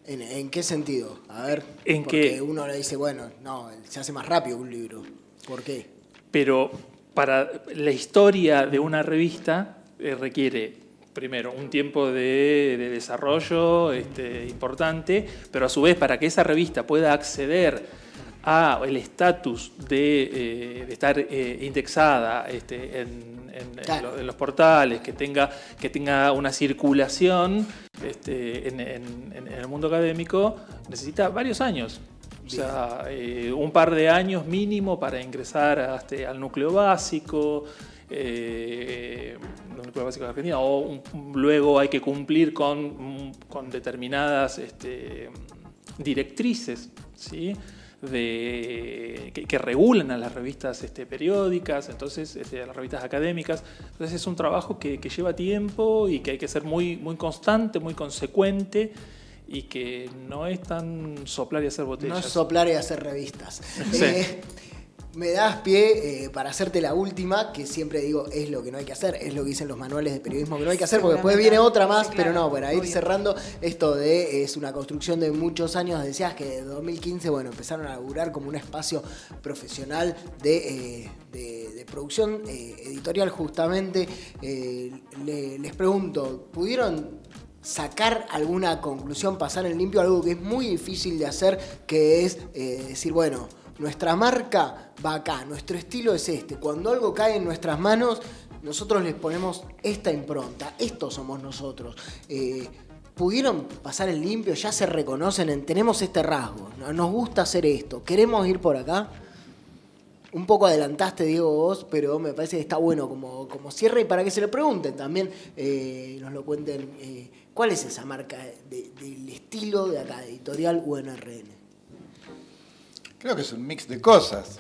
[SPEAKER 1] ¿En qué sentido? A ver,
[SPEAKER 6] porque
[SPEAKER 1] uno le dice, bueno, no, se hace más rápido un libro. ¿Por qué?
[SPEAKER 6] Pero para la historia de una revista requiere, primero, un tiempo de desarrollo importante, pero a su vez, para que esa revista pueda acceder a el estatus de estar indexada en los portales, que tenga una circulación en el mundo académico, necesita varios años. O sea, un par de años mínimo para ingresar al núcleo básico, de Argentina, o luego hay que cumplir con determinadas directrices, ¿sí? Que regulan a las revistas periódicas, entonces a las revistas académicas. Entonces es un trabajo que lleva tiempo y que hay que ser muy, muy constante, muy consecuente, y que no es tan soplar y hacer botellas.
[SPEAKER 1] No es soplar y hacer revistas.
[SPEAKER 6] Sí.
[SPEAKER 1] Me das pie para hacerte la última, que siempre digo es lo que no hay que hacer, es lo que dicen los manuales de periodismo que no hay que hacer, porque después viene otra más, sí, claro, pero no, para ir cerrando esto es una construcción de muchos años. Decías que de 2015, bueno, empezaron a laburar como un espacio profesional de producción editorial justamente. Les pregunto, ¿pudieron sacar alguna conclusión, pasar en limpio, algo que es muy difícil de hacer, que es decir, bueno, nuestra marca va acá, nuestro estilo es cuando algo cae en nuestras manos, nosotros les ponemos esta impronta, estos somos nosotros? ¿Pudieron pasar en limpio? ¿Ya se reconocen tenemos este rasgo, nos gusta hacer esto, queremos ir por acá? Un poco adelantaste, Diego, vos, pero me parece que está bueno como cierre, y para que se lo pregunten también, nos lo cuenten ¿Cuál es esa marca del estilo de acá, de Editorial UNRN?
[SPEAKER 5] Creo que es un mix de cosas.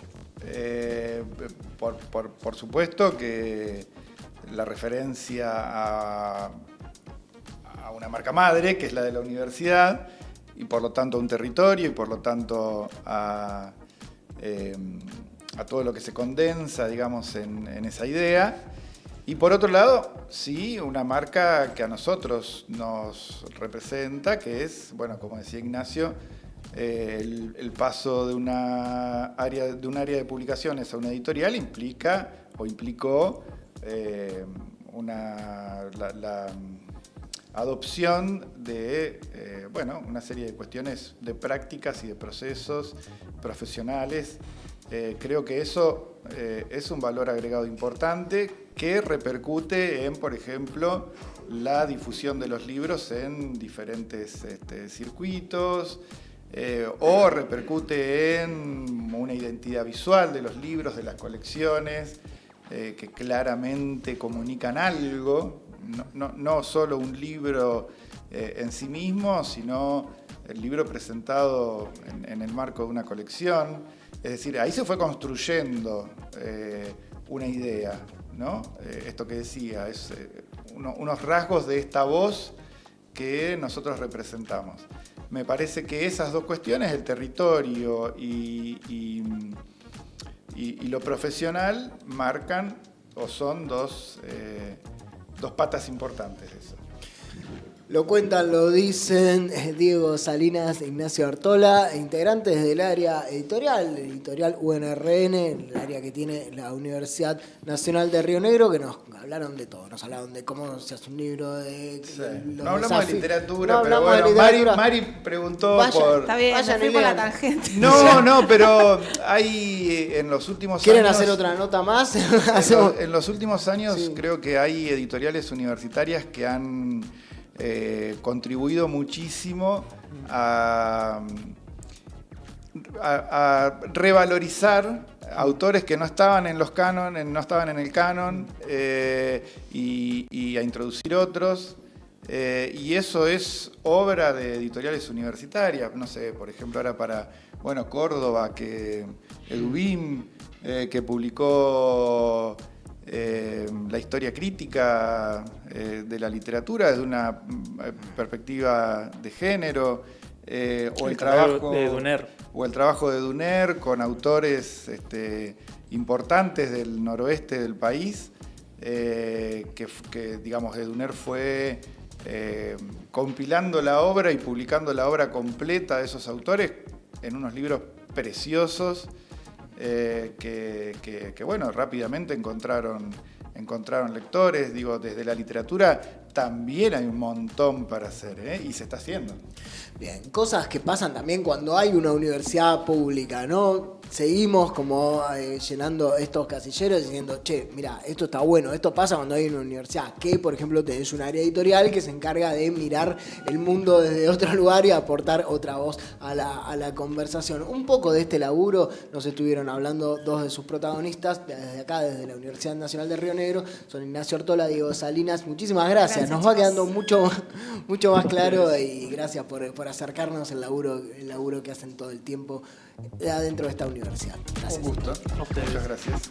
[SPEAKER 5] Por supuesto que la referencia a una marca madre, que es la de la universidad, y por lo tanto a un territorio, y por lo tanto a todo lo que se condensa, digamos, en esa idea. Y por otro lado, sí, una marca que a nosotros nos representa, que es, bueno, como decía Ignacio, el paso de un área de publicaciones a una editorial implicó la adopción de una serie de cuestiones de prácticas y de procesos profesionales. Creo que eso es un valor agregado importante que repercute en, por ejemplo, la difusión de los libros en diferentes circuitos, o repercute en una identidad visual de los libros, de las colecciones, que claramente comunican algo, no solo un libro en sí mismo, sino el libro presentado en el marco de una colección. Es decir, ahí se fue construyendo una idea, ¿no? Esto que decía, es unos rasgos de esta voz que nosotros representamos. Me parece que esas dos cuestiones, el territorio y lo profesional, marcan o son dos patas importantes de eso.
[SPEAKER 1] Lo cuentan, lo dicen Diego Salinas e Ignacio Artola, integrantes del área editorial UNRN, el área que tiene la Universidad Nacional de Río Negro, que nos hablaron de todo. Nos hablaron de cómo se hace un libro,
[SPEAKER 5] no hablamos de literatura, pero bueno, Mari preguntó por...
[SPEAKER 2] Está bien, me fui por la tangente.
[SPEAKER 5] No, pero hay en los últimos
[SPEAKER 1] ¿Quieren
[SPEAKER 5] años...
[SPEAKER 1] hacer otra nota más?
[SPEAKER 5] En los últimos años creo que hay editoriales universitarias que han contribuido muchísimo a revalorizar autores que no estaban en los cánones, no estaban en el canon, y a introducir otros. Y eso es obra de editoriales universitarias. No sé, por ejemplo, ahora para Córdoba, que Edubim, que publicó la historia crítica de la literatura desde una perspectiva de género, o el trabajo
[SPEAKER 6] de Duner.
[SPEAKER 5] O el trabajo de Duner con autores importantes del noroeste del país, que digamos, Duner fue compilando la obra y publicando la obra completa de esos autores en unos libros preciosos, que rápidamente encontraron lectores. Digo, desde la literatura también hay un montón para hacer, y se está haciendo.
[SPEAKER 1] Bien, cosas que pasan también cuando hay una universidad pública, ¿no? Seguimos como llenando estos casilleros diciendo, che, mira, esto está bueno. Esto pasa cuando hay una universidad que, por ejemplo, tenés un área editorial que se encarga de mirar el mundo desde otro lugar y aportar otra voz a la conversación. Un poco de este laburo nos estuvieron hablando dos de sus protagonistas desde acá, desde la Universidad Nacional de Río Negro. Son Ignacio Artola, Diego Salinas. Muchísimas gracias. Nos va quedando mucho más claro, y gracias por acercarnos el laburo que hacen todo el tiempo adentro de esta universidad. Gracias.
[SPEAKER 5] Un gusto. Muchas gracias.